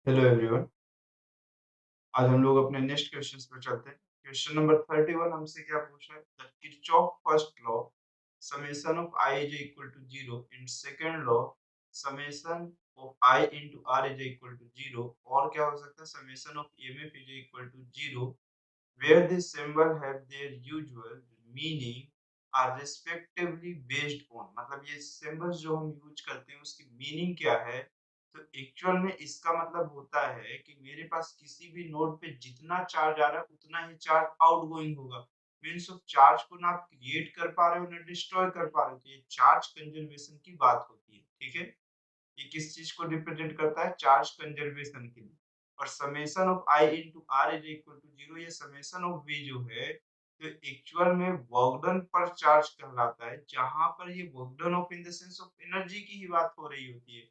Hello everyone. आज हम लोग अपने नेक्स्ट क्वेश्चंस पे चलते हैं। क्वेश्चन नंबर 31 हमसे क्या पूछा है? The Kirchhoff first law summation of i is equal to 0 and second law summation of i into r is equal to 0 और क्या हो सकता है? Summation of emf is equal to 0 where the symbol have their usual meaning are respectively based on। मतलब ये symbols जो हम use करते हैं उसकी मीनिंग क्या है? तो एक्चुअल में इसका मतलब होता है कि मेरे पास किसी भी नोड पे जितना चार्ज आ रहा है उतना ही चार्ज आउटगोइंग होगा। मीन्स ऑफ चार्ज को ना आप क्रिएट कर पा रहे हो ना डिस्ट्रॉय कर पा रहे हो। तो ये चार्ज कंजर्वेशन की बात होती है, ठीक है। ये किस चीज को रिप्रेजेंट करता है? चार्ज कंजर्वेशन के लिए। और summation of i into r is equal to 0, ये समेशन ऑफ v जो है तो एक्चुअल में वर्क डन पर चार्ज कहलाता है, जहां पर ये work done of in the sense of energy की ही बात हो रही होती है।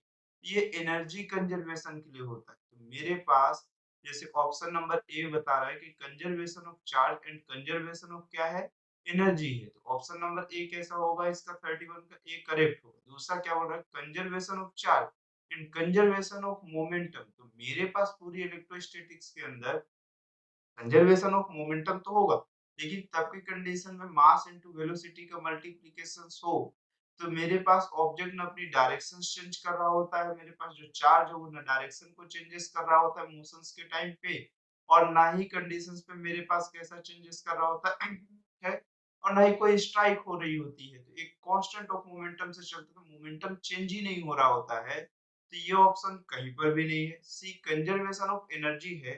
ये एनर्जी कंजर्वेशन के लिए होता है। तो मेरे पास जैसे ऑप्शन नंबर ए बता रहा है कि conservation of charge and conservation of क्या है? एनर्जी है। तो ऑप्शन नंबर ए कैसा होगा? इसका 31 का ए करेक्ट होगा। दूसरा क्या बोल रहा है? Conservation of charge and conservation of momentum. तो मेरे पास पूरी इलेक्ट्रोस्टैटिक्स के अंदर कंजर्वेशन ऑफ मोमेंटम तो होगा, लेकिन तब की कंडीशन में मास इनटू वेलोसिटी का मल्टीप्लिकेशन हो। तो मेरे पास ऑब्जेक्ट ना अपनी डायरेक्शन चेंज कर रहा होता है, मेरे पास जो चार्ज है वो ना डायरेक्शन को चेंजेस कर रहा होता है मोशंस के टाइम पे, और ना ही कंडीशंस पे मेरे पास कैसा चेंजेस कर रहा होता है और ना ही कोई स्ट्राइक हो रही होती है। तो एक कांस्टेंट ऑफ मोमेंटम से चलते तो मोमेंटम चेंज ही नहीं हो रहा होता है। तो ये ऑप्शन कहीं पर भी नहीं है। सी कंजर्वेशन ऑफ एनर्जी है।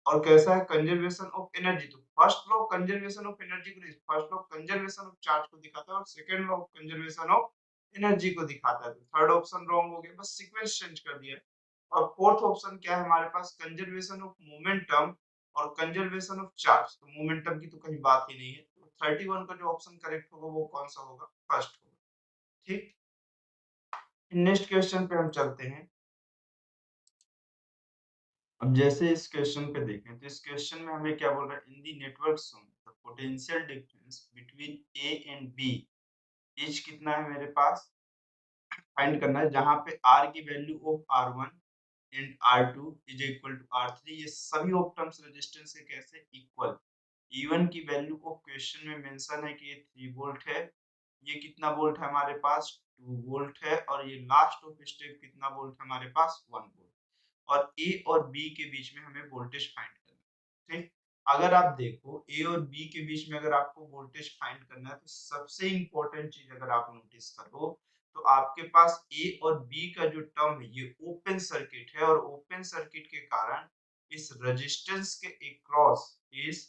और कैसा है? Conservation of energy. तो first law conservation of energy को नहीं, first law conservation of charge को दिखाता है और second law conservation of energy को दिखाता है। तो थर्ड ऑप्शन रॉन्ग हो गया, बस सीक्वेंस चेंज कर दिया। और फोर्थ ऑप्शन क्या है हमारे पास? कंजर्वेशन ऑफ मोमेंटम और कंजर्वेशन ऑफ चार्ज। तो मोमेंटम की तो कहीं बात ही नहीं है। तो 31 का जो ऑप्शन करेक्ट होगा वो कौन सा होगा? फर्स्ट होगा। ठीक। नेक्स्ट क्वेश्चन पे हम चलते हैं। अब जैसे इस क्वेश्चन पे देखें तो इस क्वेश्चन में हमें क्या बोल रहा है? In the network some the potential difference between A and B is कितना है मेरे पास? फाइंड करना है, जहां पे r की value of r1 and r2 is equal to r3। ये सभी ऑफ टर्म्स रेजिस्टेंस के कैसे इक्वल। E1 की वैल्यू को क्वेश्चन में मेंशन है कि ये 3 वोल्ट है। ये कितना वोल्ट है हमारे पास? 2 वोल्ट है। और ये लास्ट ऑफ स्टेप कितना वोल्ट है हमारे पास? 1 वोल्ट। और ए और बी के बीच में हमें वोल्टेज फाइंड करना है। ठीक। अगर आप देखो ए और बी के बीच में अगर आपको वोल्टेज फाइंड करना है तो सबसे इंपॉर्टेंट चीज अगर आप नोटिस करो तो आपके पास ए और बी का जो टर्म है ये ओपन सर्किट है, और ओपन सर्किट के कारण इस रेजिस्टेंस के अक्रॉस इस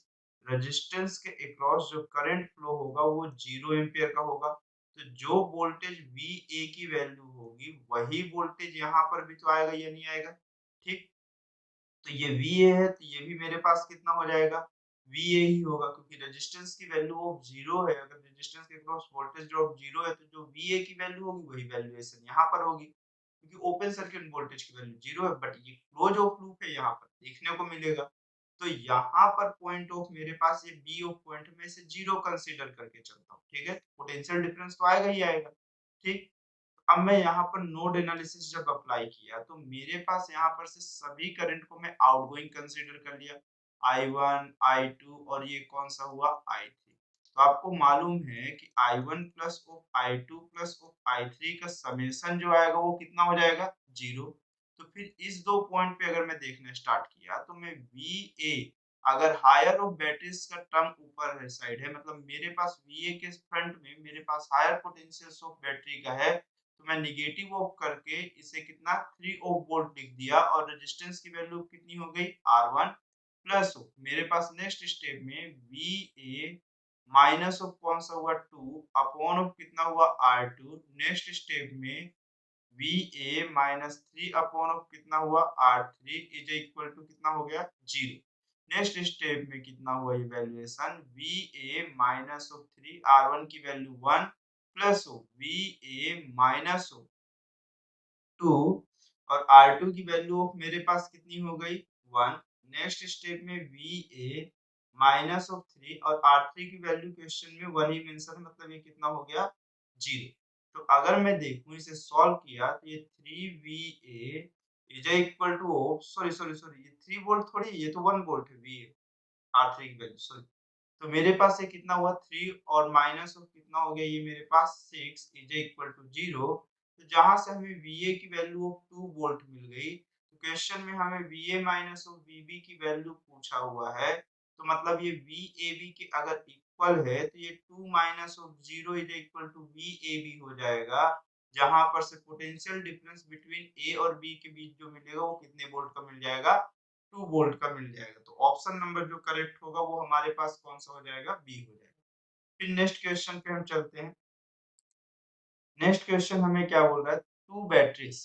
रेजिस्टेंस के अक्रॉस जो करंट फ्लो होगा वो 0 एम्पियर का होगा। तो जो वोल्टेज वी ए की वैल्यू होगी वही वोल्टेज यहाँ पर भी तो आएगा या नहीं आएगा? ठीक। तो ये VA है तो ये भी मेरे पास कितना हो जाएगा? VA ही होगा, क्योंकि रेजिस्टेंस की वैल्यू ऑफ 0 है। अगर रेजिस्टेंस के क्रॉस वोल्टेज ड्रॉप 0 है तो जो VA की वैल्यू होगी वही वैल्यूएशन यहाँ पर होगी, क्योंकि ओपन सर्किट वोल्टेज की वैल्यू 0 है। बट ये क्लोज ऑफ लूप है, यहाँ पर देखने को मिलेगा। तो यहाँ पर पॉइंट ऑफ मेरे पास ये बी ऑफ पॉइंट में से 0 कंसीडर करके चलता हूँ, ठीक है। पोटेंशियल डिफरेंस तो आएगा ही आएगा। ठीक। अब मैं यहाँ पर नोड एनालिसिस जब अप्लाई किया तो मेरे पास यहाँ पर से सभी करंट को मैं आउटगोइंग कंसीडर कर लिया, I1, I2 और ये कौन सा हुआ? I3। तो आपको मालूम है कि I1 plus of I2 plus of I3 का समेशन जो आएगा वो कितना हो जाएगा? 0। तो फिर इस दो पॉइंट पे अगर मैं देखना स्टार्ट किया तो मैं VA, अगर हायर ऑफ बैटरीज का टर्म ऊपर है साइड है, मतलब मेरे पास VA के फ्रंट में मेरे पास हायर पोटेंशियल ऑफ बैटरी का है, तो मैं नेगेटिव ऑफ करके इसे कितना 3 ओम वोल्ट लिख दिया, और रेजिस्टेंस की वैल्यू कितनी हो गई? R1 प्लस मेरे पास नेक्स्ट स्टेप में VA माइनस ऑफ कौन सा हुआ? 2 अपॉन ऑफ कितना हुआ? R2। नेक्स्ट स्टेप में VA माइनस 3 अपॉन ऑफ कितना हुआ? R3 इज इक्वल टू कितना हो गया? 0। नेक्स्ट स्टेप में कितना हुआ evaluation? VA minus of 3 R1 की value 1 plus VA minus of 2 और R2 की वैल्यू ऑफ मेरे पास कितनी हो गई? 1। नेक्स्ट स्टेप में VA माइनस ऑफ 3 और R3 की वैल्यू क्वेश्चन में 1 ही मेंशन है, मतलब ये कितना हो गया? 0। तो अगर मैं देखूं इसे सॉल्व किया तो ये 3VA is equal to sorry sorry sorry, ये 3 वोल्ट थोड़ी, ये तो 1 वोल्ट है, वी R3 की वैल्यू, सॉरी। तो मेरे पास ये कितना हुआ 3 और माइनस ऑफ कितना हो गया ये मेरे पास 6 इज इक्वल टू 0। तो जहां से हमें VA की वैल्यू ऑफ 2 वोल्ट मिल गई, तो क्वेश्चन में हमें VA माइनस ऑफ VB की वैल्यू पूछा हुआ है, तो मतलब ये VAB के अगर इक्वल है तो ये 2 minus of 0 is equal to VAB हो जाएगा, जहां पर से पोटेंशियल डिफरेंस बिटवीन A और B के बीच जो मिलेगा वो कितने वोल्ट का मिल जाएगा, 2 वोल्ट का मिल जाएगा। तो ऑप्शन नंबर जो करेक्ट होगा वो हमारे पास कौन सा हो जाएगा, बी हो जाएगा। फिर नेक्स्ट क्वेश्चन पे हम चलते हैं। नेक्स्ट क्वेश्चन हमें क्या बोल रहा है, two batteries,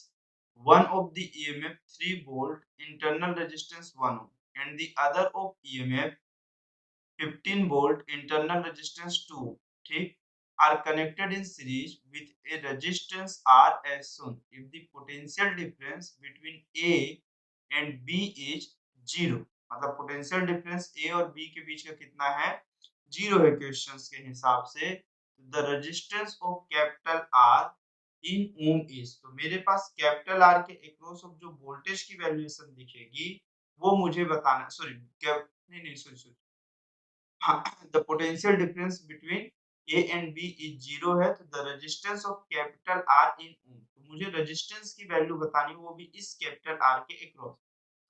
one of the EMF 3 volt internal resistance 1 ohm and the other of EMF 15 volt internal resistance 2, ठीक, are connected in series with a resistance R as shown if the potential difference between A and B is 0। मतलब potential difference A और B के बीच का कितना है, 0 है questions के हिसाब से। The resistance of capital R in ohm is, तो मेरे पास कैपिटल R के अक्रॉस ऑफ जो वोल्टेज की वैल्यूएशन दिखेगी वो मुझे बताना, सॉरी नहीं नहीं sorry sorry, the potential difference between A and B is 0 है, तो the resistance of capital R in ohm, तो मुझे रेजिस्टेंस की वैल्यू बतानी, वो भी इस कैपिटल R के अक्रॉस।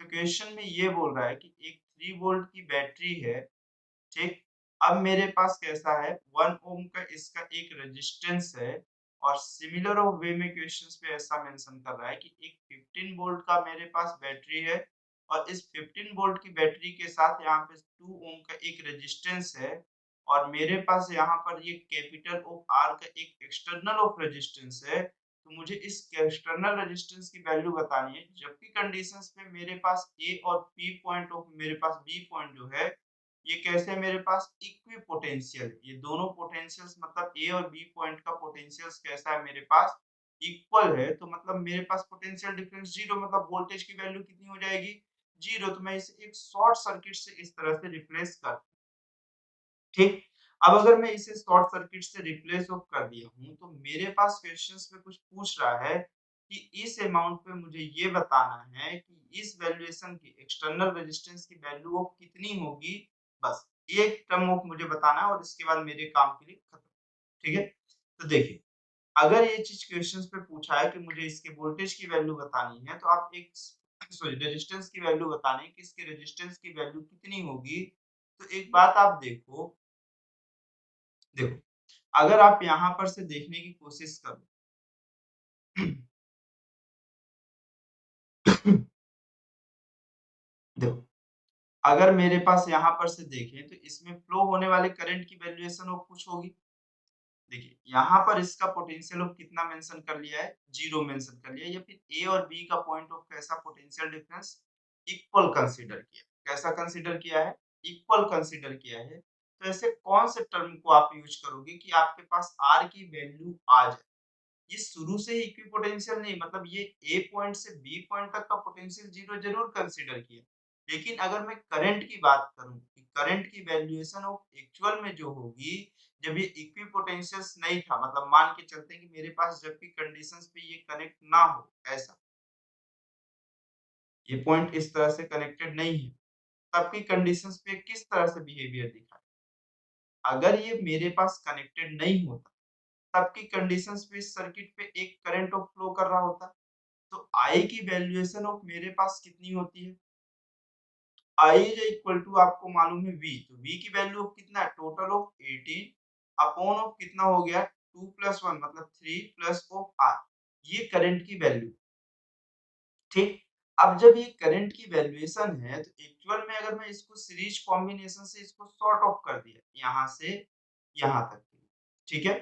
तो क्वेश्चन में ये बोल रहा है कि एक 3 वोल्ट की बैटरी है, ठीक। अब मेरे पास कैसा है, 1 ओम का इसका एक रेजिस्टेंस है, और सिमिलर ऑफ वे में क्वेश्चंस पे ऐसा मेंशन कर रहा है कि एक 15 वोल्ट का मेरे पास बैटरी है, और इस 15 वोल्ट की बैटरी के साथ यहाँ पे 2 ओम का एक रेजिस्टेंस है, और मेरे पास यहाँ पर ये कैपिटल ऑफ आर का एक एक्सटर्नल ऑफ रेजिस्टेंस है। तो मुझे इस एक्सटर्नल रेजिस्टेंस की वैल्यू बतानी है, जबकि कंडीशंस पे मेरे पास ए और पी पॉइंट ऑफ मेरे पास बी पॉइंट जो है, ये कैसे मेरे पास इक्वी पोटेंशियल, ये दोनों पोटेंशियल्स मतलब ए और बी पॉइंट का पोटेंशियल्स कैसा है मेरे पास, इक्वल है। तो मतलब मेरे पास पोटेंशियल डिफरेंस 0, मतलब वोल्टेज की वैल्यू कितनी हो जाएगी, 0। तो मैं इसे एक शॉर्ट सर्किट से इस तरह से रिप्लेस कर, ठीक। अब अगर मैं इसे शॉर्ट सर्किट से रिप्लेस ऑफ कर दिया हूँ, तो मेरे पास क्वेश्चंस में कुछ पूछ रहा है कि इस अमाउंट पे मुझे ये बताना है कि इस वैल्यूएशन की एक्सटर्नल रेजिस्टेंस की वैल्यू ऑफ कितनी होगी, बस एक टर्म ऑफ मुझे बताना है, और इसके बाद मेरे काम के लिए खत्म, ठीक है। तो देखिए, अगर ये चीज क्वेश्चंस पे पूछा है कि मुझे इसके वोल्टेज की वैल्यू बतानी है, तो आप एक सॉरी रेजिस्टेंस की वैल्यू बतानी है कि इसके रेजिस्टेंस की वैल्यू कितनी होगी। तो एक बात आप देखो, देखो, अगर आप यहाँ पर से देखने की कोशिश करो, देखो, अगर मेरे पास यहाँ पर से देखें तो इसमें फ्लो होने वाले करंट की वैल्यूएशन ऑफ कुछ होगी। देखिए, यहाँ पर इसका पोटेंशियल ऑफ कितना मेंशन कर लिया है, 0 मेंशन कर लिया है, या फिर ए और बी का पॉइंट ऑफ कैसा पोटेंशियल डिफरेंस, इक्वल कंसीडर किया। कैसा कंसीडर किया है, इक्वल कंसीडर किया है। तो ऐसे कौन से टर्म को आप यूज करोगे कि आपके पास आर की वैल्यू आ जाए। ये शुरू से ही इक्विपोटेंशियल नहीं, मतलब ये ए पॉइंट से बी पॉइंट तक का पोटेंशियल 0 जरूर कंसीडर किया, लेकिन अगर मैं करंट की बात करूं कि करंट की वैल्यूएशन ऑफ एक्चुअल में जो होगी, जब ये इक्विपोटेंशियल्स नहीं था, मतलब मान के चलते हैं कि मेरे पास जबकि कंडीशंस पे ये कनेक्ट ना हो, ऐसा ये पॉइंट इस तरह से कनेक्टेड नहीं है, तब की कंडीशंस पे किस तरह से बिहेवियर दिखा है। अगर ये मेरे पास कनेक्टेड नहीं होता, तब की कंडीशंस पे इस सर्किट पे एक करंट ऑफ फ्लो कर रहा होता। तो आई की वैल्यूएशन ऑफ मेरे पास कितनी होती है, आई इज इक्वल टू आपको मालूम है वी, तो वी की वैल्यू ऑफ कितना है, टोटल ऑफ 18 अपॉन ऑफ कितना हो गया 2 प्लस 1 मतलब 3 प्लस ऑफ आर, ये करंट की वैल्यू, ठीक। अब जब ये करंट की वैल्यूएशन है, तो एक्चुअल में अगर मैं इसको सीरीज कॉम्बिनेशन से इसको सॉर्ट ऑफ कर दिया यहाँ से यहाँ तक, ठीक है।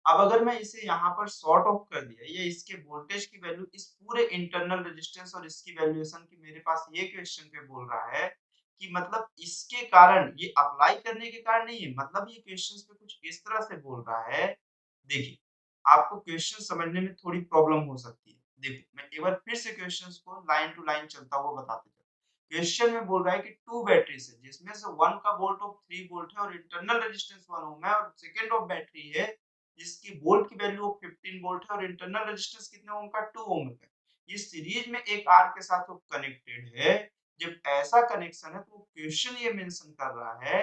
अब अगर मैं इसे यहाँ पर सॉर्ट ऑफ कर दिया, या इसके वोल्टेज की वैल्यू इस पूरे इंटरनल रेजिस्टेंस और इसकी वैल्यूएशन की मेरे पास ये क्वेश्चन पे बोल रहा है कि मतलब इसके कारण ये अप्लाई करने के कारण नहीं है, मतलब ये क्वेश्चंस पे कुछ इस तरह से बोल रहा है। देखिए, आपको क्वेश्चन समझने में थोड़ी प्रॉब्लम हो सकती है। देखो, मैं एक बार फिर से क्वेश्चंस को लाइन टू लाइन चलता हुआ बताते चलूं। क्वेश्चन में बोल रहा है कि टू बैटरीज है, जिसमें से वन का वोल्ट ऑफ 3 वोल्ट है और इंटरनल रेजिस्टेंस 1 ओम है, और सेकंड ऑफ बैटरी है जिसकी वोल्ट की वैल्यू 15 वोल्ट है और इंटरनल रेजिस्टेंस कितने ओम का 2 ओम का। ये सीरीज में एक आर के साथ वो कनेक्टेड है। जब ऐसा कनेक्शन है तो क्वेश्चन ये मेंशन कर रहा है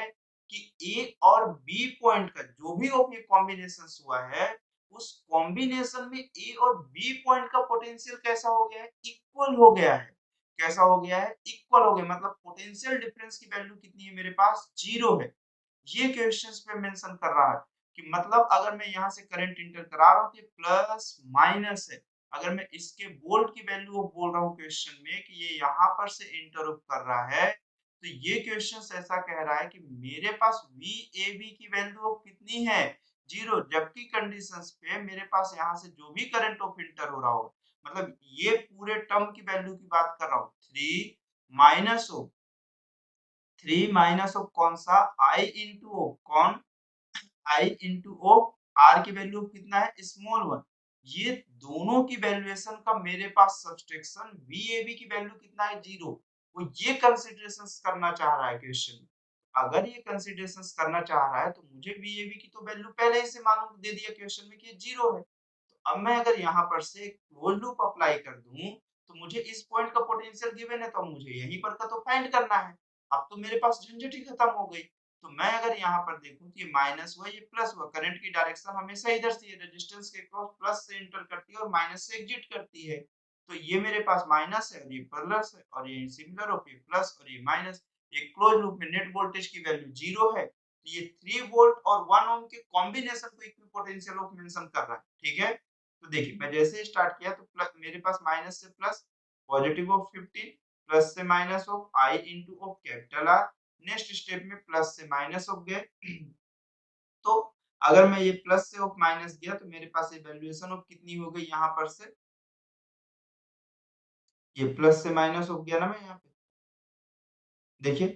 कि ए और बी पॉइंट का जो भी ये कॉम्बिनेशन हुआ है उस कॉम्बिनेशन में ए और बी पॉइंट का पोटेंशियल कैसा हो गया है, इक्वल हो गया है। कैसा हो गया है, इक्वल हो गया, मतलब पोटेंशियल डिफरेंस की वैल्यू कितनी है मेरे पास, 0 है। ये क्वेश्चंस पे मेंशन कर रहा है कि मतलब अगर मैं यहाँ से करंट इंटर करा रहा हूँ तो प्लस माइनस है। अगर मैं इसके वोल्ट की वैल्यू बोल रहा हूँ क्वेश्चन में कि ये यहाँ पर से इंटरप्ट कर रहा है, तो ये क्वेश्चन ऐसा कह रहा है कि मेरे पास VAB की वैल्यू कितनी है, 0, जबकि कंडीशंस पे मेरे पास यहाँ से जो भी करंट ऑफ इंटर हो रहा हो, मतलब ये पूरे टर्म की वैल्यू की बात कर रहा हूँ, 3 माइनस ऑफ 3 माइनस ऑफ कौन सा, I इंटू ओ, कौन, I इंटू ओ, आर की वैल्यू कितना है, स्मॉल वन। ये दोनों की वैल्यूएशन का मेरे पास सब्सट्रैक्शन VAB की वैल्यू कितना है, 0। वो ये कंसीडरेशंस करना चाह रहा है क्वेश्चन में। अगर ये कंसीडरेशंस करना चाह रहा है तो मुझे VAB की तो वैल्यू पहले ही से मालूम दे दिया क्वेश्चन में कि ये 0 है। अब मैं अगर यहाँ पर से क्लोज लूप अप्लाई कर दूं तो मुझे इस पॉइंट का पोटेंशियल गिवन है, तो मुझे यहीं पर का तो फाइंड करना है। अब तो मेरे पास झंझट ही खत्म हो गई। तो मैं अगर यहाँ पर देखूं तो ये माइनस हुआ, ये प्लस हुआ, करंट की डायरेक्शन हमेशा इधर से रेजिस्टेंस के क्रॉस प्लस से एंटर करती है और माइनस से एग्जिट करती है। तो ये मेरे पास माइनस है और ये प्लस है और ये सिमिलर ऑफ ये प्लस और ये माइनस। एक क्लोज लूप में नेट वोल्टेज की वैल्यू 0 है, तो ये 3 वोल्ट और 1 ओम के कॉम्बिनेशन को इक्विपोटेंशियल ऑफ मेंशन कर रहा है। ठीक है, तो देखिए मैं जैसे ही स्टार्ट किया तो मेरे पास माइनस से प्लस, पॉजिटिव ऑफ 15, प्लस से minus of I into of capital R, next step में प्लस से माइनस ऑफ गए। तो अगर मैं ये प्लस से ऑफ माइनस गया तो मेरे पास ये वैल्यूएशन ऑफ कितनी हो गई, यहाँ पर से ये प्लस से माइनस ऑफ गया ना, मैं यहाँ पे देखिए,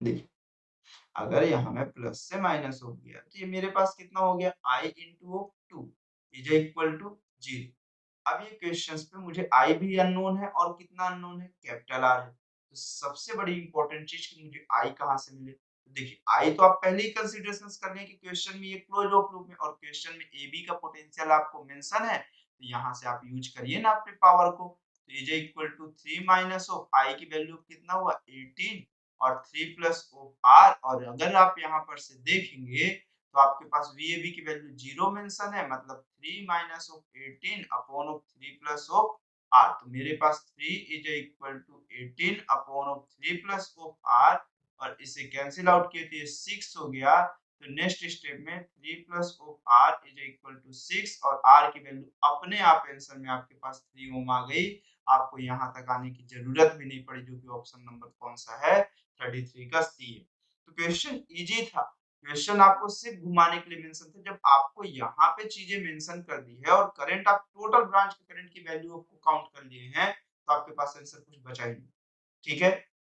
देखिए अगर यहाँ में प्लस से माइनस हो गया तो ये मेरे पास कितना हो गया, I into of 2 is equal to 0। अब ये क्वेश्चंस पे मुझे आई भी अननोन है और कितना अननोन है, कैपिटल आर है। तो सबसे बड़ी इंपॉर्टेंट चीज कि मुझे आई कहाँ से मिले, तो देखिए आई तो आप पहले ही कंसीडरेशंस कर लें कि क्वेश्चन में ये क्लोज ऑफ लूप में और क्वेश्चन में ए बी का पोटेंशियल आपको मेंशन है, तो यहाँ से आप यूज करिए ना अपने पावर को। तो is equal to 3 minus of I की वैल्यू कितना हुआ, 18 और 3 प्लस ऑफ आर, और अगर आप यहाँ पर से देखेंगे तो आपके पास VAB की वैल्यू 0 मेंशन है, मतलब 3 minus of 18 upon of 3 plus of R. तो मेरे पास 3 is equal to 18 upon of 3 plus of R, और इसे कैंसिल आउट किए तो ये 6 हो गया। तो नेक्स्ट स्टेप में 3 plus of R is equal to 6 और आर की वैल्यू अपने आप आंसर में आपके पास 3 ओम आ गई। आपको यहाँ तक आने की जरूरत भी नहीं पड़ी, जो कि ऑप्शन नंबर कौन सा है, 33 का सी है। तो क्वेश्चन इजी था, क्वेश्चन आपको सिर्फ घुमाने के लिए मेंशन था। जब आपको यहाँ पे चीजें मेंशन कर दी है और करंट आप टोटल ब्रांच के करंट की वैल्यू को काउंट कर लिए हैं, तो आपके पास आंसर कुछ बचा ही नहीं। ठीक है,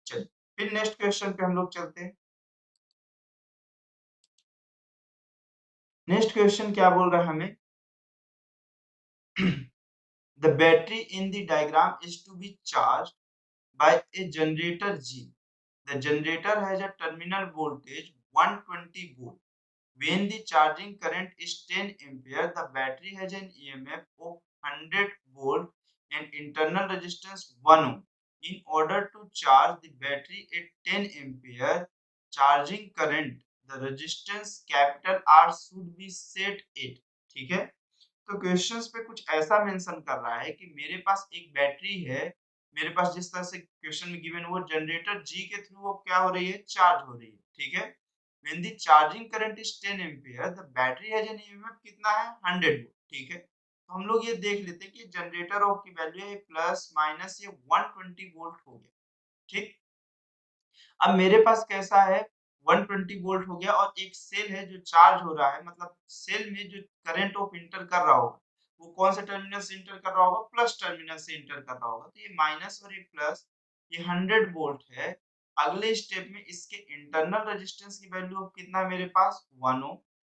चलिए फिर नेक्स्ट क्वेश्चन पे हम लोग चलते हैं। नेक्स्ट क्वेश्चन क्या बोल रहा है हमें, the battery in the diagram is to be charge by a generator G. The generator has a terminal voltage 120 volt. When the charging current is 10 ampere, the battery has an EMF of 100 volt and internal resistance 1 ohm. In order to charge the battery at 10 ampere charging current, the resistance capital R should be set at, ठीक है। तो questions पे कुछ ऐसा mention कर रहा है कि मेरे पास एक बैटरी है, मेरे पास जिस तरह से क्वेश्चन में गिवन वो जनरेटर जी के थ्रू वो क्या हो रही है, चार्ज हो रही है। ठीक है, when the charging current is 10 ampere the battery has an EMF कितना है, 100 वोल्ट। ठीक है, तो हम लोग ये देख लेते हैं कि जनरेटर ऑफ की वैल्यू है प्लस माइनस ये 120 वोल्ट हो गया। ठीक, अब मेरे पास कैसा है, 120 वोल्ट हो गया और एक सेल है जो चार्ज हो रहा है, मतलब सेल में जो करंट ऑफ इंटर कर रहा होगा वो कौन से टर्मिनल से इंटर कर रहा होगा, प्लस टर्मिनल से इंटर कर रहा होगा। तो ये माइनस और ये प्लस, ये 100 वोल्ट है। अगले स्टेप में इसके इंटरनल रेजिस्टेंस की वैल्यू ऑफ कितना है मेरे पास, 1 ओम।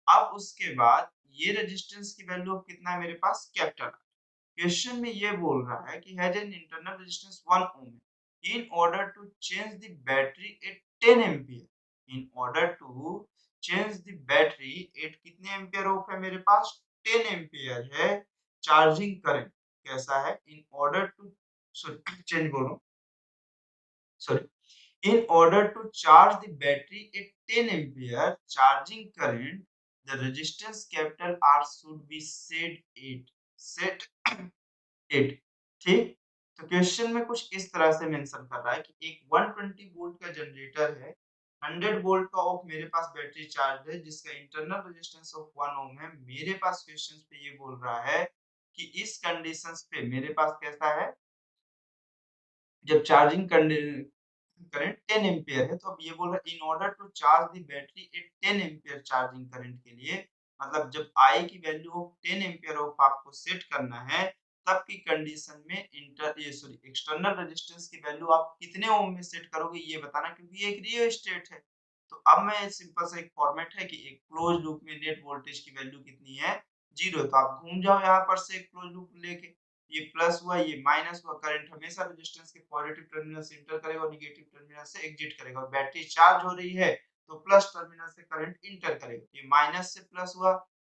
अब उसके बाद ये रेजिस्टेंस की वैल्यू ऑफ कितना है मेरे पास, कैपिटल। क्वेश्चन में ये बोल रहा है कि has an internal resistance 1 ohm in order to change the battery at 10 ampere, in order to change the battery at कितने एम्पियर ऑफ है मेरे पास, 10 एम्पियर है चार्जिंग करंट कैसा है इन ऑर्डर टू चेंज बोलो sorry in order to charge the battery at 10 ampere charging current the resistance capital R should be set 8 ठीक। तो क्वेश्चन में कुछ इस तरह से मेंशन कर रहा है कि एक 120 वोल्ट का जनरेटर है 100 वोल्ट का ऑफ मेरे पास बैटरी चार्ज है जिसका इंटरनल रेजिस्टेंस ऑफ 1 ओम है। मेरे पास क्वेश्चन पे ये बोल रहा है कि इस कंडीशंस पे मेरे पास कैसा है जब चार्जिंग करंट 10 एम्पियर है तो अब ये बोल रहा है in order to charge the battery at 10 ampere charging current के लिए मतलब जब आई की वैल्यू ऑफ 10 एम्पियर ऑफ आपको सेट करना है तब की कंडीशन में एक्सटर्नल रेजिस्टेंस की वैल्यू आप कितने ओम में सेट करोगे ये बताना क्योंकि ये एक रियोस्टेट है। तो अब मैं सिंपल सा एक फॉर्मेट है कि एक क्लोज लूप में नेट वोल्टेज की वैल्यू कितनी है 0 तो आप घूम जाओ यहाँ पर से एक क्लोज लूप लेके ये प्लस हुआ ये माइनस हुआ करंट हमेशा रेजिस्टेंस के पॉजिटिव टर्मिनल से इंटर करेगा और नेगेटिव टर्मिनल से एग्जिट करेगा और बैटरी चार्ज हो रही है तो प्लस टर्मिनल से करंट इंटर करेगा। ये माइनस से प्लस हुआ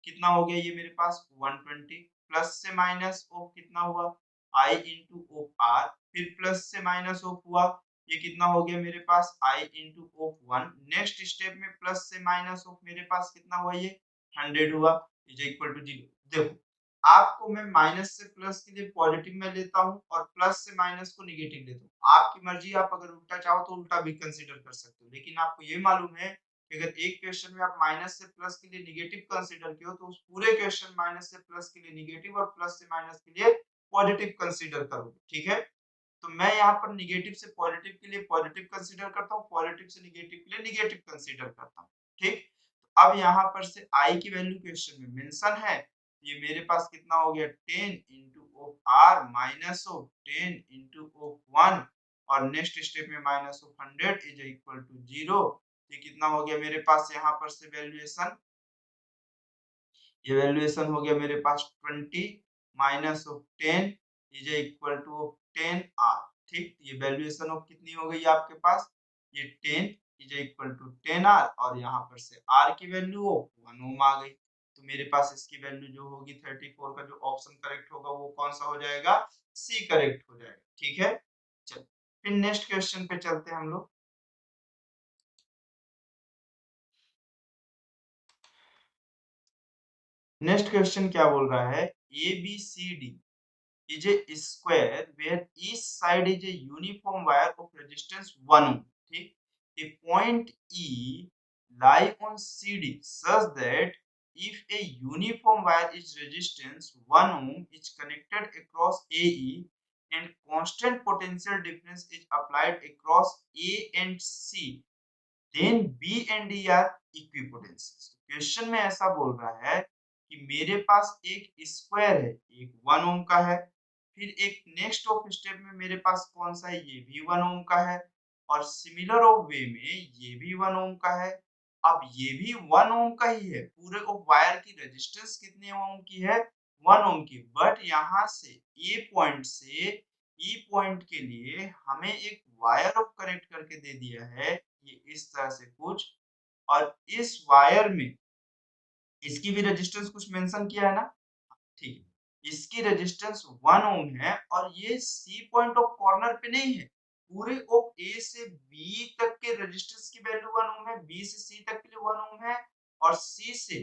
कितना हो गया ये मेरे पास 120 प्लस से माइनस ऑफ कितना हुआ I इंटू ऑफ आर फिर प्लस से माइनस ऑफ हुआ ये कितना हो गया मेरे पास I into of 1 next step में प्लस से माइनस ऑफ मेरे पास कितना हुआ ये 100 हुआ इज इक्वल टू 0। देखो आपको मैं माइनस से प्लस के लिए पॉजिटिव में लेता हूँ और प्लस से माइनस को निगेटिव लेता हूँ आपकी मर्जी आप अगर उल्टा चाहो तो उल्टा भी कंसीडर कर सकते हो लेकिन आपको ये मालूम है कि अगर एक क्वेश्चन में आप माइनस से प्लस के लिए निगेटिव कंसीडर किए हो तो उस पूरे क्वेश्चन माइनस से प्लस के लिए निगेटिव और प्लस से माइनस के लिए पॉजिटिव कंसीडर करोगे ठीक है। तो मैं यहाँ पर निगेटिव से पॉजिटिव के लिए पॉजिटिव कंसीडर करता हूँ पॉजिटिव से निगेटिव के लिए निगेटिव कंसीडर करता हूँ ठीक। तो अब यहाँ पर से आई की वैल्यू क्वेश्चन में मेंशन है ये मेरे पास कितना हो गया 10 into of R minus of 10 into of 1 और नेक्स्ट स्टेप में minus of 100 is equal to 0। ये कितना हो गया मेरे पास यहाँ पर से वैल्यूएशन ये वैल्यूएशन हो गया मेरे पास 20 minus of 10 is equal to 10 R ठीक। ये वैल्यूएशन ऑफ कितनी हो गई आपके पास ये 10 इज इक्वल टू 10 आर और यहाँ पर से आर की वैल्यू ऑफ 1 ओम आ गई। तो मेरे पास इसकी वैल्यू जो होगी 34 का जो ऑप्शन करेक्ट होगा वो कौन सा हो जाएगा सी करेक्ट हो जाएगा ठीक है। चलो फिर नेक्स्ट क्वेश्चन पे चलते हैं हम लोग। नेक्स्ट क्वेश्चन क्या बोल रहा है A B C D is a square where each side is a uniform wire of resistance 1 ohm ठीक। A point E lie on CD such that if a uniform wire is resistance 1 ohm is connected across AE and constant potential difference is applied across A and C then B and D are equipotentials। Question में ऐसा बोल रहा है कि मेरे पास एक square है एक 1 ओम का है फिर एक नेक्स्ट ऑफ स्टेप में मेरे पास कौन सा है ये भी 1 ओम का है और सिमिलर ऑफ वे में ये भी 1 ओम का है। अब ये भी 1 ओम का ही है पूरे ऑफ वायर की रेजिस्टेंस कितने ओम की है 1 ओम की बट यहाँ से ए पॉइंट से ई पॉइंट के लिए हमें एक वायर ऑफ कनेक्ट करके दे दिया है ये इस तरह से कुछ और इस वायर में इसकी भी रेजिस्टेंस कुछ मेंशन किया है ना ठीक है। इसकी रेजिस्टेंस 1 ओम है और ये सी पॉइंट ऑफ कॉर्नर पे नहीं है पूरे ऑफ ए से बी तक के रेजिस्टेंस की वैल्यू 1 ओम है बी से सी तक के लिए 1 ओम है और सी से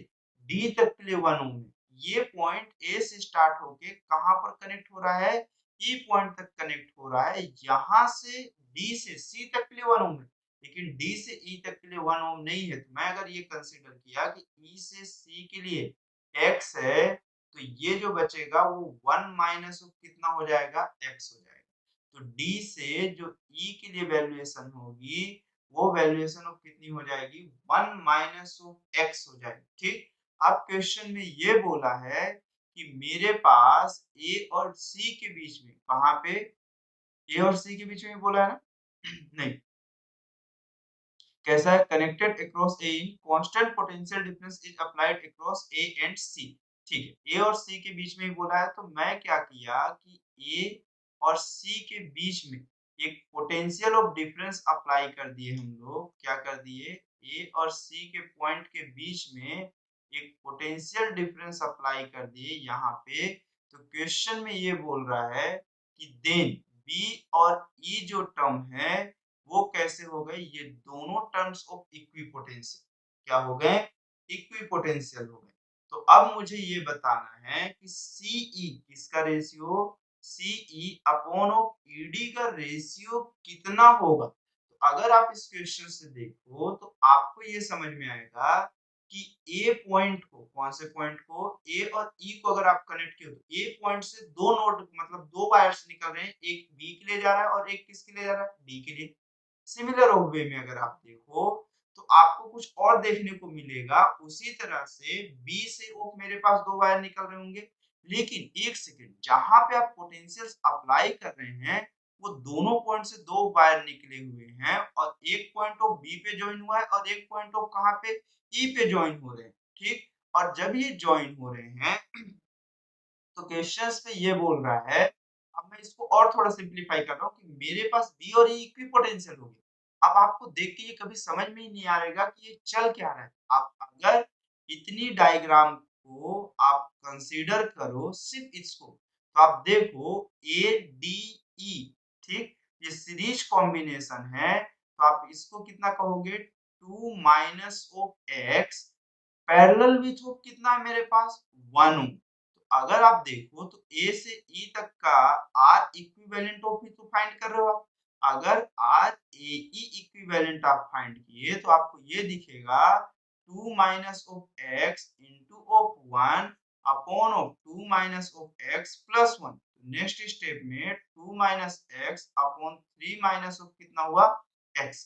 डी तक के लिए 1 ओम है। ये पॉइंट ए से स्टार्ट होके कहां पर कनेक्ट हो रहा है ई पॉइंट तक कनेक्ट हो रहा है यहां से डी से सी तक के लिए 1 ओम है लेकिन डी से ई तक के लिए 1 ओम नहीं है। तो मैं अगर ये कंसीडर किया कि ई से सी के लिए एक्स है तो ये जो बचेगा वो 1 माइनस ऑफ कितना हो जाएगा x हो जाएगा। तो d से जो e के लिए वैल्यूएशन होगी वो वैल्यूएशन ऑफ कितनी हो जाएगी 1 माइनस ऑफ x हो जाएगी ठीक। अब क्वेश्चन में ये बोला है कि मेरे पास a और c के बीच में कहां पे a और c के बीच में बोला है ना नहीं कैसा है connected across a constant potential difference is applied across A and C ठीक है। ए और सी के बीच में ही बोला है तो मैं क्या किया कि ए और सी के बीच में एक पोटेंशियल ऑफ डिफरेंस अप्लाई कर दिए हम लोग क्या कर दिए ए और सी के पॉइंट के बीच में एक पोटेंशियल डिफरेंस अप्लाई कर दिए यहाँ पे, तो क्वेश्चन में ये बोल रहा है कि देन बी और ई जो टर्म है वो कैसे हो गए, ये दोनों टर्म्स ऑफ इक्विपोटेंशियल क्या हो गए, इक्विपोटेंशियल हो गए। तो अब मुझे ये बताना है कि सीई किसका ratio, CE upon of ED का रेशियो कितना होगा। तो अगर आप इस क्वेश्चन से देखो तो आपको ये समझ में आएगा कि ए पॉइंट को, कौन से पॉइंट को, ए और ई को अगर आप कनेक्ट किए तो ए पॉइंट से दो नोड मतलब दो वायर्स निकल रहे हैं, एक बी के लिए जा रहा है और एक किसके लिए जा रहा है, डी के लिए। सिमिलर वे में अगर आप देखो तो आपको कुछ और देखने को मिलेगा। उसी तरह से बी से ओ मेरे पास दो वायर निकल रहे होंगे, लेकिन एक सेकंड, जहां पे आप पोटेंशियल्स अप्लाई कर रहे हैं वो दोनों पॉइंट से दो वायर निकले हुए हैं और एक पॉइंट ऑफ बी पे ज्वाइन हुआ है और एक पॉइंट ऑफ कहां पे, ई पे ज्वाइन हो रहे हैं, ठीक। और जब ये ज्वाइन हो रहे हैं तो क्वेश्चंस पे ये बोल रहा है, अब मैं इसको और थोड़ा सिंपलीफाई कर रहा हूँ कि मेरे पास बी और ई इक्विपोटेंशियल हो गए। अब आपको देख के ये कभी समझ में ही नहीं आएगा कि ये चल क्या रहा है। आप अगर इतनी डायग्राम को आप कंसीडर करो सिर्फ इसको, तो आप देखो ए डी ई, ठीक, ये सीरीज कॉम्बिनेशन है, तो आप इसको कितना कहोगे, 2 minus of x parallel with hope कितना है मेरे पास, 1 ओम। तो अगर आप देखो तो ए से ई तक का आर इक्विवेलेंट ऑफ ही तो फाइंड कर रहे हो आप। अगर आर ए ई इक्विवेलेंट आप फाइंड किए तो आपको ये दिखेगा 2 minus of x into of 1 upon of 2 minus of x plus 1। Next step में 2 minus x upon 3 minus of कितना हुआ, एक्स।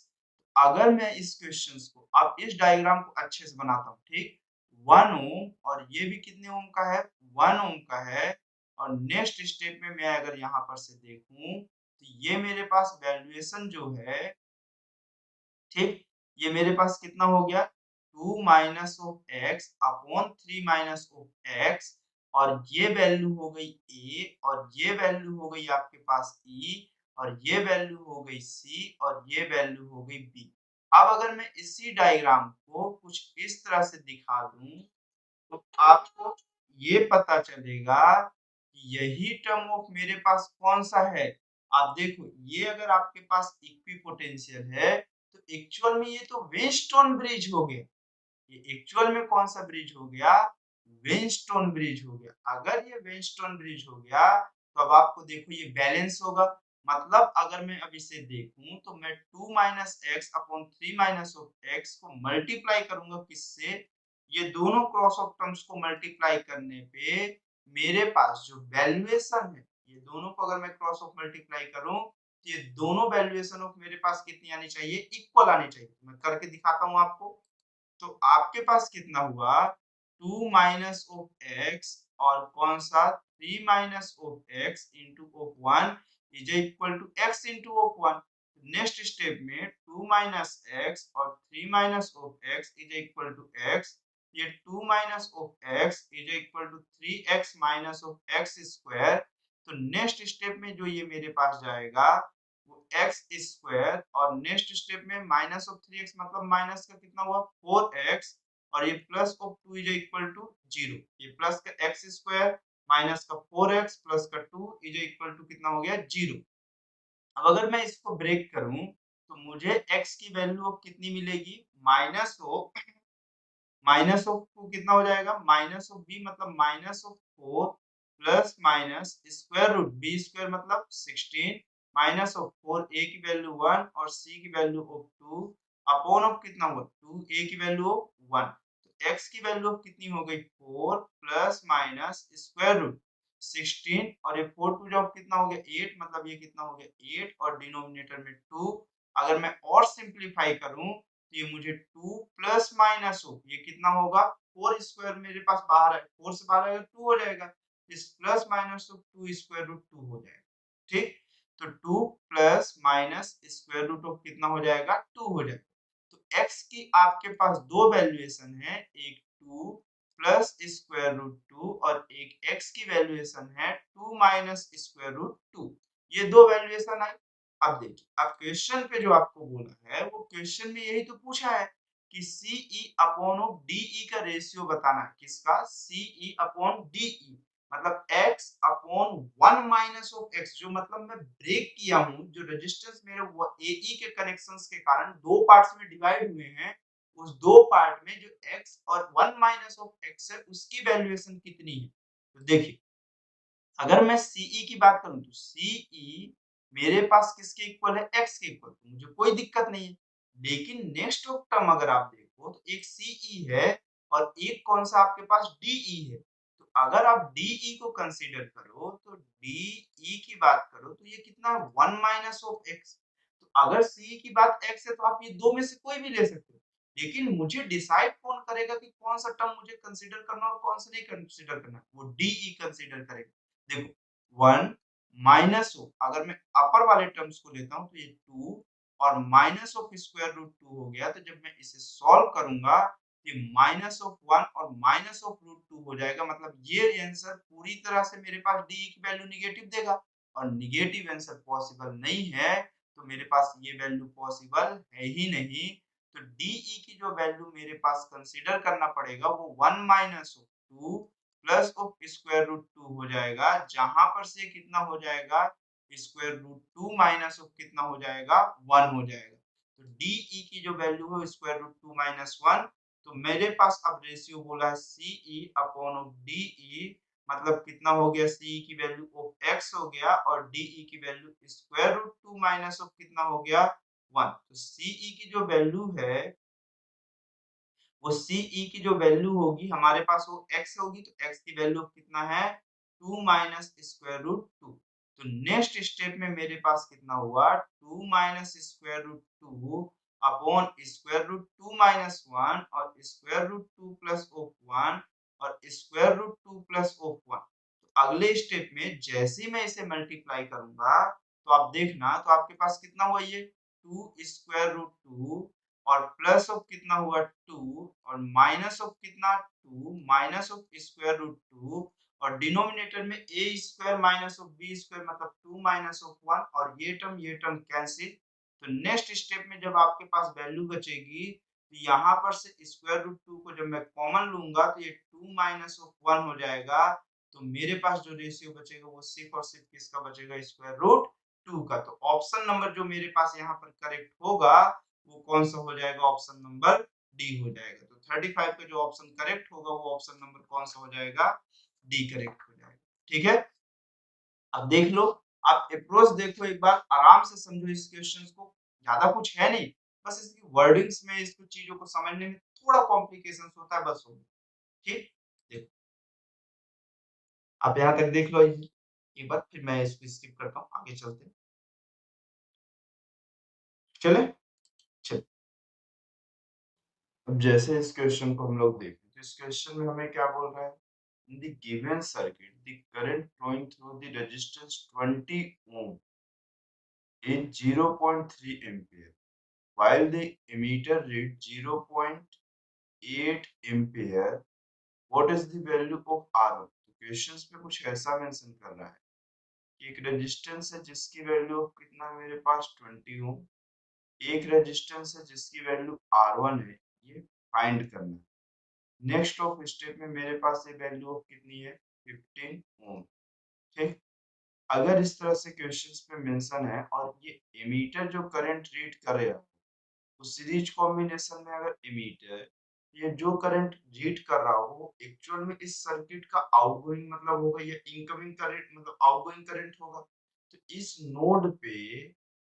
अगर मैं इस क्वेश्चंस को अब इस डायग्राम को अच्छे से बनाता हूँ, ठीक, 1 ओम और ये भी कितने ओम का है, 1 ओम का है। और नेक्स्ट स्टेप में मैं अगर यहाँ पर से देखूं तो ये मेरे पास वैल्यूएशन जो है, ठीक, ये मेरे पास कितना हो गया, 2 minus of x upon 3 minus of x. और ये वैल्यू हो गई ए और ये वैल्यू हो गई आपके पास ई और ये वैल्यू हो गई सी और ये वैल्यू हो गई बी। अब अगर मैं इसी डायग्राम को कुछ इस तरह से दिखा दूं तो आपको ये पता चलेगा कि यही टर्म ऑफ मेरे पास कौन सा है। आप देखो ये अगर आपके पास इक्विपोटेंशियल है तो एक्चुअल में ये तो वेनस्टोन ब्रिज हो गया। ये एक्चुअल में कौन सा ब्रिज हो गया, वेनस्टोन ब्रिज हो गया। अगर ये वेनस्टोन ब्रिज हो गया तो अब आपको देखो ये बैलेंस होगा। मतलब अगर मैं अब इसे देखूं तो मैं 2 minus x upon 3 minus of x को मल्टीप्लाई करूंगा किससे, ये दोनों क्रॉस ऑफ टर्म्स को मल्टीप्लाई करने पे मेरे पास जो वैल्यूएशन है, ये दोनों को अगर मैं क्रॉस ऑफ मल्टीप्लाई करूं तो ये दोनों वैल्यूएशन ऑफ मेरे पास कितनी आनी चाहिए, इक्वल आनी चाहिए। मैं करके दिखाता हूं आपको। तो आपके पास कितना हुआ, 2 माइनस ऑफ एक्स और कौन सा 3 minus of x into of 1 is equal to x into of 1। Next step में 2 माइनस एक्स और 3 minus of x is equal to x. ये 2 minus of x is equal to 3x minus of x square. तो next step में जो ये मेरे पास जाएगा वो एक्स स्क्वायर और नेक्स्ट स्टेप में माइनस ऑफ 3x मतलब माइनस का कितना हुआ 4x और ये plus of 2 is equal to 0। ये प्लस का एक्स स्क्वायर माइनस का 4x प्लस का 2 इज इक्वल टू कितना हो गया 0। अब अगर मैं इसको ब्रेक करूं तो मुझे x की वैल्यू अब कितनी मिलेगी, माइनस ऑफ 2 कितना हो जाएगा, माइनस ऑफ b मतलब minus of 4 plus minus square root b square मतलब 16 माइनस ऑफ 4 a की वैल्यू 1 और c की वैल्यू ऑफ 2 अपॉन ऑफ कितना हुआ 2 a की वैल्यू ऑफ 1। तो x की वैल्यू ऑफ कितनी हो गई 4 प्लस माइनस स्क्वायर रूट 16 और ये 4 टू जब कितना हो गया 8 मतलब ये कितना हो गया 8 और डिनोमिनेटर में 2। अगर मैं और सिंपलीफाई करूं तो ये मुझे 2 प्लस माइनस हो ये कितना होगा 4 स्क्वायर मेरे पास बाहर है 4 से बाहर आएगा 2 हो जाएगा। इस प्लस माइनस तो 2 स्क्वायर रूट 2 हो जाएगा, ठीक। तो 2 plus minus square root of कितना हो जाएगा 2 हो जाएगा। तो x की आपके पास दो वैल्यूएशन है, एक 2 प्लस स्क्वायर रूट 2 और एक x की वैल्यूएशन है 2 माइनस स्क्वायर रूट 2। ये दो वैल्यूएशन है। अब देखिए अब क्वेश्चन पे जो आपको बोला है वो क्वेश्चन में यही तो पूछा है कि सीई अपॉन ऑफ डीई का रेशियो बताना है। किसका? सीई अपॉन डीई, मतलब x upon 1 minus of x, जो मतलब मैं ब्रेक किया हूँ, जो रेजिस्टेंस मेरे एई के कनेक्शंस के कारण दो पार्ट्स में डिवाइड हुए हैं, उस दो पार्ट में जो x और 1 माइनस ऑफ x है उसकी वैल्यूएशन कितनी है। तो देखिए, अगर मैं सीई की बात करूं तो सीई मेरे पास किसके इक्वल है? x के इक्वल, तो मुझे कोई दिक्कत नहीं है। लेकिन नेक्स्ट ऑफ टर्म अगर आप देखो तो एक सीई है और एक कौन सा आपके पास डीई है। तो अगर आप डीई को कंसीडर करो तो डीई की बात करो तो ये कितना है? 1 माइनस ऑफ x। तो अगर सीई की बात x है तो आप ये दो में से कोई भी ले सकते हो। लेकिन मुझे डिसाइड कौन करेगा कि कौन सा टर्म मुझे कंसीडर करना और कौन सा नहीं कंसीडर करना? वो डीई कंसीडर करेगा। देखो 1 माइनस ऑफ, अगर मैं अपर वाले टर्म्स को लेता हूँ तो ये 2 और माइनस ऑफ स्क्वायर रूट 2 हो गया। तो जब मैं इसे सॉल्व करूंगा ये माइनस ऑफ 1 और माइनस ऑफ रूट 2 हो जाएगा, मतलब ये आंसर पूरी तरह से मेरे पास डी की वैल्यू निगेटिव देगा और निगेटिव आंसर पॉसिबल नहीं है। तो मेरे पास ये वैल्यू पॉसिबल है ही नहीं। तो डीई की जो वैल्यू मेरे पास कंसीडर करना पड़ेगा वो 1 minus of 2 plus of square root 2 हो जाएगा, जहां पर से कितना हो जाएगा? स्क्वायर रूट 2 माइनस ऑफ कितना हो जाएगा? 1 हो जाएगा। तो डीई की जो वैल्यू है स्क्वायर रूट 2 माइनस 1। तो मेरे पास अब रेशियो बोला है सीई अपॉन ऑफ डीई, मतलब कितना हो गया? सीई की वैल्यू ऑफ एक्स हो गया और डीई की value square root 2 minus of कितना हो गया? 1। तो सीई की जो वैल्यू है वो सीई की जो वैल्यू होगी हमारे पास वो x होगी। तो x की वैल्यू कितना है? 2 माइनस स्क्वायर रूट 2। तो नेक्स्ट स्टेप में मेरे पास कितना हुआ? 2 minus square root 2 upon square root 2 minus 1 और स्क्वायर रूट 2 प्लस ऑफ 1 और स्क्वायर रूट 2 प्लस ऑफ 1। तो अगले स्टेप में जैसे ही मैं इसे मल्टीप्लाई करूंगा तो आप देखना, तो आपके पास कितना हुआ? ये 2 स्क्वायर रूट 2 और प्लस ऑफ कितना हुआ? 2 और माइनस ऑफ कितना? 2 माइनस ऑफ स्क्वायर रूट 2 और डिनोमिनेटर में a square minus of b square, मतलब 2 माइनस ऑफ 1 और ये टर्म कैंसिल। तो नेक्स्ट स्टेप में जब आपके पास वैल्यू बचेगी तो यहाँ पर से स्क्वायर रूट 2 को जब मैं कॉमन लूंगा तो ये 2 माइनस ऑफ 1 हो जाएगा। तो मेरे पास जो रेशियो बचेगा वो सिर्फ और सिर्फ किसका बचेगा? स्क्वायर रूट 2 का। तो ऑप्शन नंबर जो मेरे पास यहाँ पर करेक्ट होगा वो कौन सा हो जाएगा? ऑप्शन नंबर डी हो जाएगा। तो 35 का जो ऑप्शन करेक्ट होगा वो ऑप्शन नंबर कौन सा हो जाएगा? डी करेक्ट हो जाएगा। ठीक है, अब देख लो, आप अप्रोच देखो एक बार, आराम से समझो इस क्वेश्चंस को। ज्यादा कुछ है नहीं, बस इसकी वर्डिंग्स में इसको चीजों को समझने में थोड़ा कॉम्प्लिकेशन होता है, बस हो गया। ठीक, देखो आप यहाँ तक देख लो एक बार, फिर मैं इसको स्किप करता हूँ, आगे चलते हैं। चले, चल, अब जैसे इस क्वेश्चन को हम लोग देखें तो इस क्वेश्चन में हमें क्या बोल रहा है? In the given circuit, the current flowing through the resistance 20 ohm is 0.3 ampere, while the emitter reads 0.8 ampere. What is the value of R1? तो क्वेश्चंस में कुछ ऐसा मेंशन कर रहा है कि एक रेजिस्टेंस है जिसकी वैल्यू ऑफ कितना है मेरे पास? 20 ओम। एक रेजिस्टेंस है जिसकी वैल्यू R1 है, ये फाइंड करना है। नेक्स्ट ऑफ स्टेप में मेरे पास ये वैल्यू ऑफ कितनी है? 15 ओम। ठीक, अगर इस तरह से क्वेश्चंस पे मेंशन है और ये एमीटर जो करंट रीड करेगा तो सीरीज कॉम्बिनेशन में अगर एमीटर ये जो करंट रीड कर रहा हो वो एक्चुअल में इस सर्किट का आउटगोइंग मतलब होगा या इनकमिंग करंट मतलब आउटगोइंग करंट होगा। तो इस नोड पे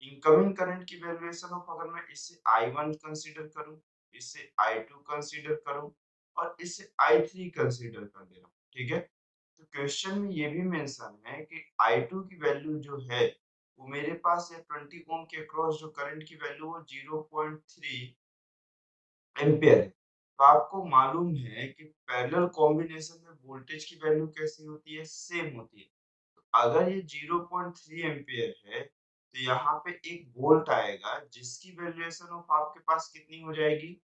इनकमिंग करंट की वैल्यूएशन ऑफ, अगर मैं इसे I1 कंसीडर करूं, इसे I2 कंसीडर करूं और इसे I3 कंसीडर कर दे रहा हूं, ठीक है। तो क्वेश्चन में ये भी मेंशन है कि I2 की वैल्यू जो है वो मेरे पास है 20 ओम के अक्रॉस जो करंट की वैल्यू वो 0.3 एम्पियर है। तो आपको मालूम है कि पैरेलल कॉम्बिनेशन में वोल्टेज की वैल्यू कैसी होती है? सेम होती है। तो अगर ये 0.3 एम्पियर है तो यहाँ पे एक वोल्ट आएगा जिसकी वैल्यूएशन ऑफ आपके पास कितनी हो जाएगी?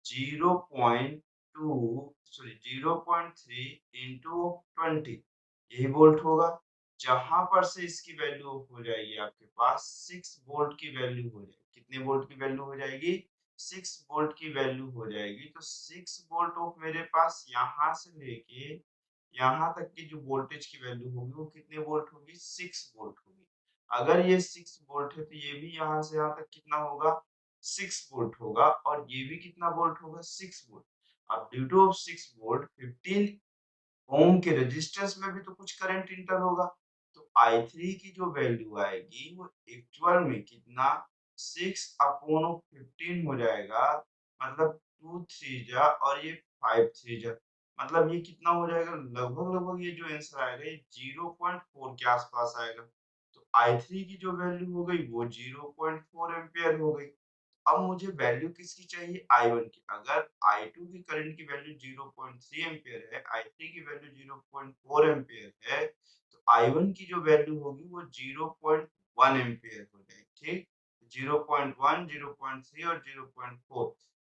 0.2 सॉरी 0.3 इंटू 20, यही वोल्ट होगा। जहां पर से इसकी वैल्यू हो जाएगी आपके पास 6 वोल्ट की वैल्यू हो जाएगी। कितने वोल्ट की वैल्यू हो जाएगी? 6 वोल्ट की वैल्यू हो जाएगी। तो 6 वोल्ट ऑफ मेरे पास यहाँ से लेके यहाँ तक की जो वोल्टेज की वैल्यू होगी वो कितने वोल्ट होगी? 6 वोल्ट होगी। अगर ये 6 वोल्ट है तो ये भी यहाँ से यहाँ तक कितना होगा? 6 वोल्ट होगा और ये भी कितना वोल्ट होगा? 6 वोल्ट। अब ड्यू टू ऑफ 6 वोल्ट 15 ओम के रेजिस्टेंस में भी तो कुछ करंट इंटर होगा। तो I3 की जो वैल्यू आएगी वो एक्चुअल में कितना? 6/15 हो जाएगा। मतलब 2 3 जा और ये 5 3 जा, मतलब ये कितना हो जाएगा? लगभग ये जो आंसर आएगा ये 0.4 के आसपास आएगा। तो I3 की जो वैल्यू हो गई वो 0.4 एम्पियर हो गई। अब मुझे वैल्यू किसकी चाहिए? I1 की। अगर I2 की करंट की वैल्यू 0.3 एम्पियर है, I3 की वैल्यू 0.4 एम्पियर है, तो I1 की जो वैल्यू होगी वो 0.1 एम्पियर हो जाएगी। ठीक, 0.1, 0.3 और 0.4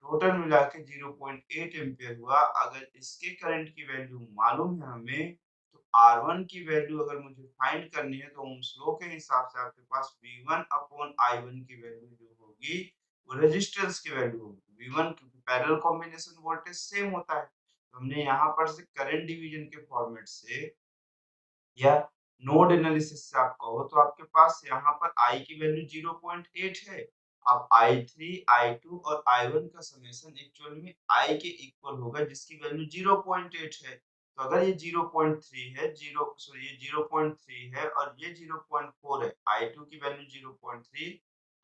टोटल मिला के 0.8 एम्पियर हुआ। अगर इसके करंट की वैल्यू मालूम है हमें, तो R1 की वैल्यू अगर मुझे फाइंड करनी है तो ओम्स लॉ के हिसाब से आपके पास V1 अपॉन I1 की वैल्यू जो होगी वो रेजिस्टेंस की वैल्यू होगी। V1 क्योंकि पैरेलल कॉम्बिनेशन वोल्टेज सेम होता है। तो हमने यहाँ पर से करंट डिवीजन के फॉर्मेट से या नोड एनालिसिस से आप कहो तो आपके पास यहाँ पर I की वैल्यू 0.8 है। अब I3, I2 और I1 का समेशन एक्चुअल में I के इक्वल होगा जिसकी वैल्यू 0.8 है। तो अगर ये 0.3 है, ये 0.3 है और ये 0.4 है, I2 की वैल्यू 0.3,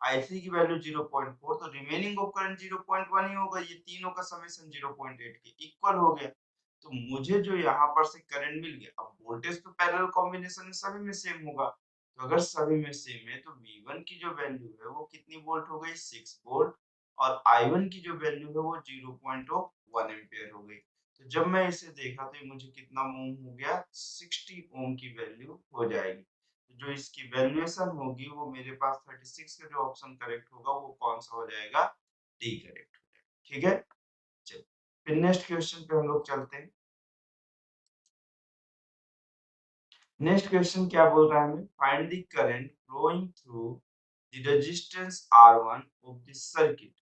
I3 की वैल्यू 0.4, तो रिमेनिंग ऑफ करंट 0.1 ही होगा। ये तीनों का समेशन 0.8 के इक्वल हो गया। तो मुझे जो यहाँ पर से करंट मिल गया। अब वोल्टेज तो पैरेलल कॉम्बिनेशन में सभी में सेम होगा। तो अगर सभी में सेम है तो V1 की जो वैल्यू है वो कितनी वोल्ट हो गई? 6 वोल्ट। और I1 की जो वैल्यू है वो 0.1 एम्पियर हो गई। तो जब मैं इसे देखा तो ये मुझे कितना ओम हो गया? 60 ओम की वैल्यू हो जाएगी। तो जो इसकी वैल्यूएशन होगी वो मेरे पास 36 का जो ऑप्शन करेक्ट होगा वो कौन सा हो जाएगा? डी करेक्ट हो जाएगा। ठीक है, चलिए फिर नेक्स्ट क्वेश्चन पे हम लोग चलते हैं। नेक्स्ट क्वेश्चन क्या बोल रहा है हमें? Find the current flowing through the resistance R1 of the circuit.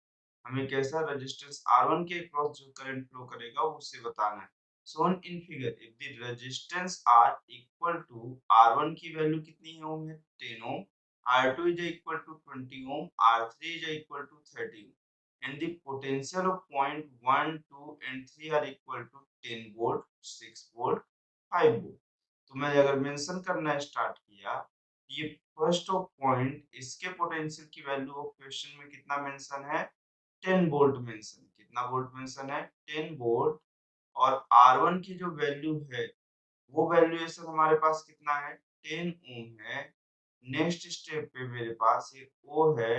हमें कैसा रेजिस्टेंस R1 के अक्रॉस जो करंट फ्लो करेगा उसे बताना है। Shown in figure if the resistance R equal to R1 की वैल्यू कितनी है ओम है? 10 ओम, R2 is equal to 20 ohm, R3 is equal to 30 ohm, and the potential of point 1, 2 and 3 are equal to 10 volt, 6 volt, 5 volt। तो मैं अगर mention करना start किया, ये फर्स्ट ऑफ पॉइंट इसके पोटेंशियल की वैल्यू ऑफ क्वेश्चन में कितना मेंशन है? 10 वोल्ट मेंशन। कितना वोल्ट मेंशन है? 10 वोल्ट। और R1 की जो वैल्यू है वो वैल्यूएशन हमारे पास कितना है? 10 ओम है। नेक्स्ट स्टेप पे मेरे पास ये O है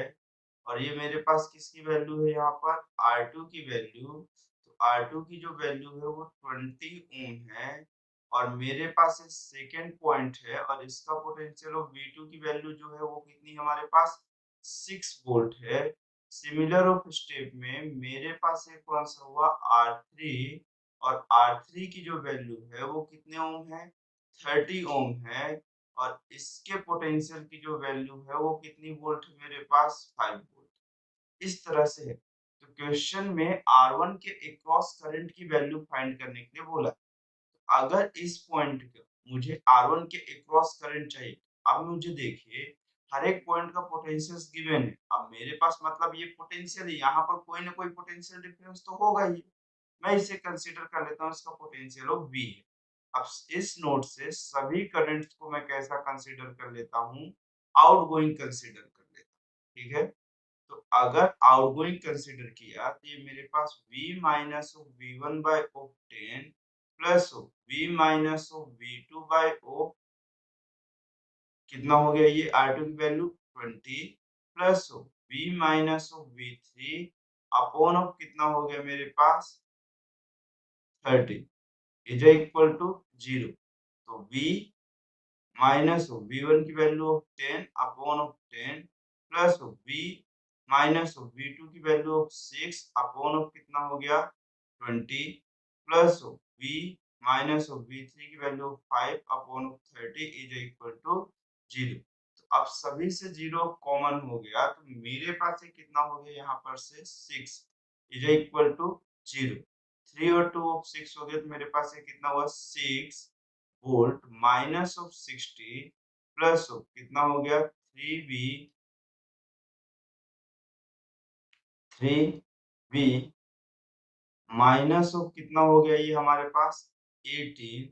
और ये मेरे पास किसकी वैल्यू है? यहाँ पर R2 की वैल्यू। तो R2 की जो वैल्यू है वो 20 ओम है और मेरे पास ये सेकेंड पॉइंट है और इसका पोटेंशियल ऑफ V2 की वैल्यू जो है वो कितनी हमारे पास? 6 वोल्ट है। सिमिलर ऑफ स्टेप में मेरे पास एक कौन सा हुआ? R3 और R3 की जो वैल्यू है वो कितने ओम है? 30 ओम है और इसके पोटेंशियल की जो वैल्यू है वो कितनी वोल्ट है मेरे पास? 5 वोल्ट। इस तरह से है। तो क्वेश्चन में R1 के अक्रॉस करंट की वैल्यू फाइंड करने के लिए बोला। अगर इस पॉइंट का मुझे R1 के अक्रॉस करंट चाहिए, अब मुझे देखिए हर एक पॉइंट का पोटेंशियल गिवन है। अब मेरे पास मतलब ये पोटेंशियल है, यहाँ पर कोई ना कोई पोटेंशियल डिफरेंस तो होगा ही। मैं इसे कंसीडर कर लेता हूँ, इसका पोटेंशियल ऑफ V है। अब इस नोट से सभी करंट्स को मैं कैसा कंसीडर कर लेता हूँ? आउटगोइंग कंसीडर कर लेता हूँ। ठीक है, तो अगर आउटगोइंग कंसीडर किया तो ये मेरे पास V minus of V1 by of 10 plus of V minus of V2 by of कितना हो गया? ये R2 की value 20 plus of V minus of V3 upon of कितना हो गया मेरे पास? 30 इज इक्वल टू 0। तो V माइनस ऑफ V1 की value of 10 upon of 10 plus of V minus of V2 की वैल्यू ऑफ 6 अपॉन ऑफ कितना हो गया? 20 plus of V minus of V3 की value of 5 upon of 30 is equal to 0। अब सभी से 0 common हो गया तो मेरे पास ये कितना हो गया यहाँ पर से 6 इज इक्वल टू 0। 3 और 2 ऑफ 6 हो गया तो मेरे पास ये कितना हुआ 6 volt minus of 60 plus of कितना हो गया 3V माइनस ऑफ कितना हो गया ये हमारे पास 18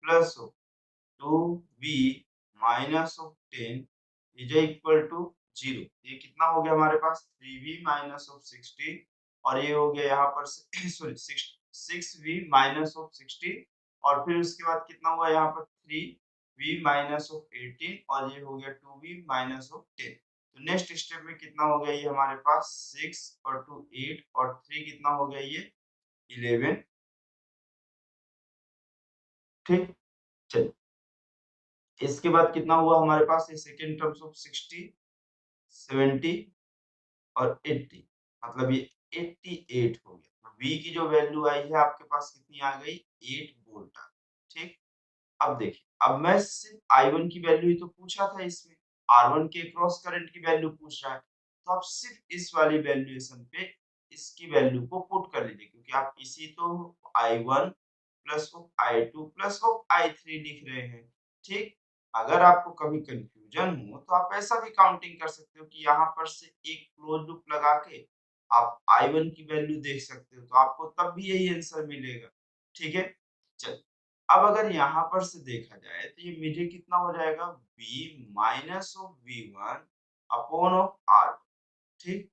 plus of 2V minus of 10 is equal to 0। ये कितना हो गया हमारे पास 3V माइनस ऑफ 60 और ये हो गया यहाँ पर सॉरी 6V माइनस ऑफ 60 और फिर उसके बाद कितना हुआ यहाँ पर 3V माइनस ऑफ 18 और ये हो गया 2V माइनस ऑफ 10। तो नेक्स्ट स्टेप में कितना हो गया ये हमारे पास 6 और 2 8 और 3 कितना हो गया ये 11। ठीक, चलिए इसके बाद कितना हुआ हमारे पास ये सेकेंड टर्म्स ऑफ 60 70 और 80 मतलब ये 88 हो गया। V की जो वैल्यू आई है आपके पास कितनी आ गई 8 वोल्ट आ गई। ठीक, अब देखिए अब मैं सिर्फ I1 की वैल्यू ही तो पूछा था इसमें, R1 के क्रॉस करंट की वैल्यू पूछ रहा है तो आप सिर्फ इस वाली वैल्यूएशन पे इसकी वैल्यू को पुट कर लीजिए क्योंकि आप इसी तो I1 plus I2 plus I3 लिख रहे हैं। ठीक, अगर आपको कभी कंफ्यूजन हो तो आप ऐसा भी काउंटिंग कर सकते हो कि यहाँ पर से एक क्लोज लूप लगा के आप I1 की वैल्यू देख सकते हो तो आपको तब भी यही आंसर मिलेगा। ठीक है, चलिए अब अगर यहाँ पर से देखा जाए तो ये मुझे कितना हो जाएगा V minus of V1 upon of R। ठीक,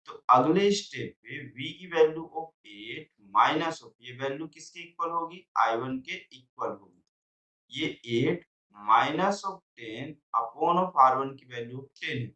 तो अगले स्टेप पे V की वैल्यू ऑफ 8 माइनस ऑफ ये वैल्यू किसके इक्वल होगी I1 के इक्वल होगी। ये 8 minus of 10 upon of R1 की वैल्यू 10 है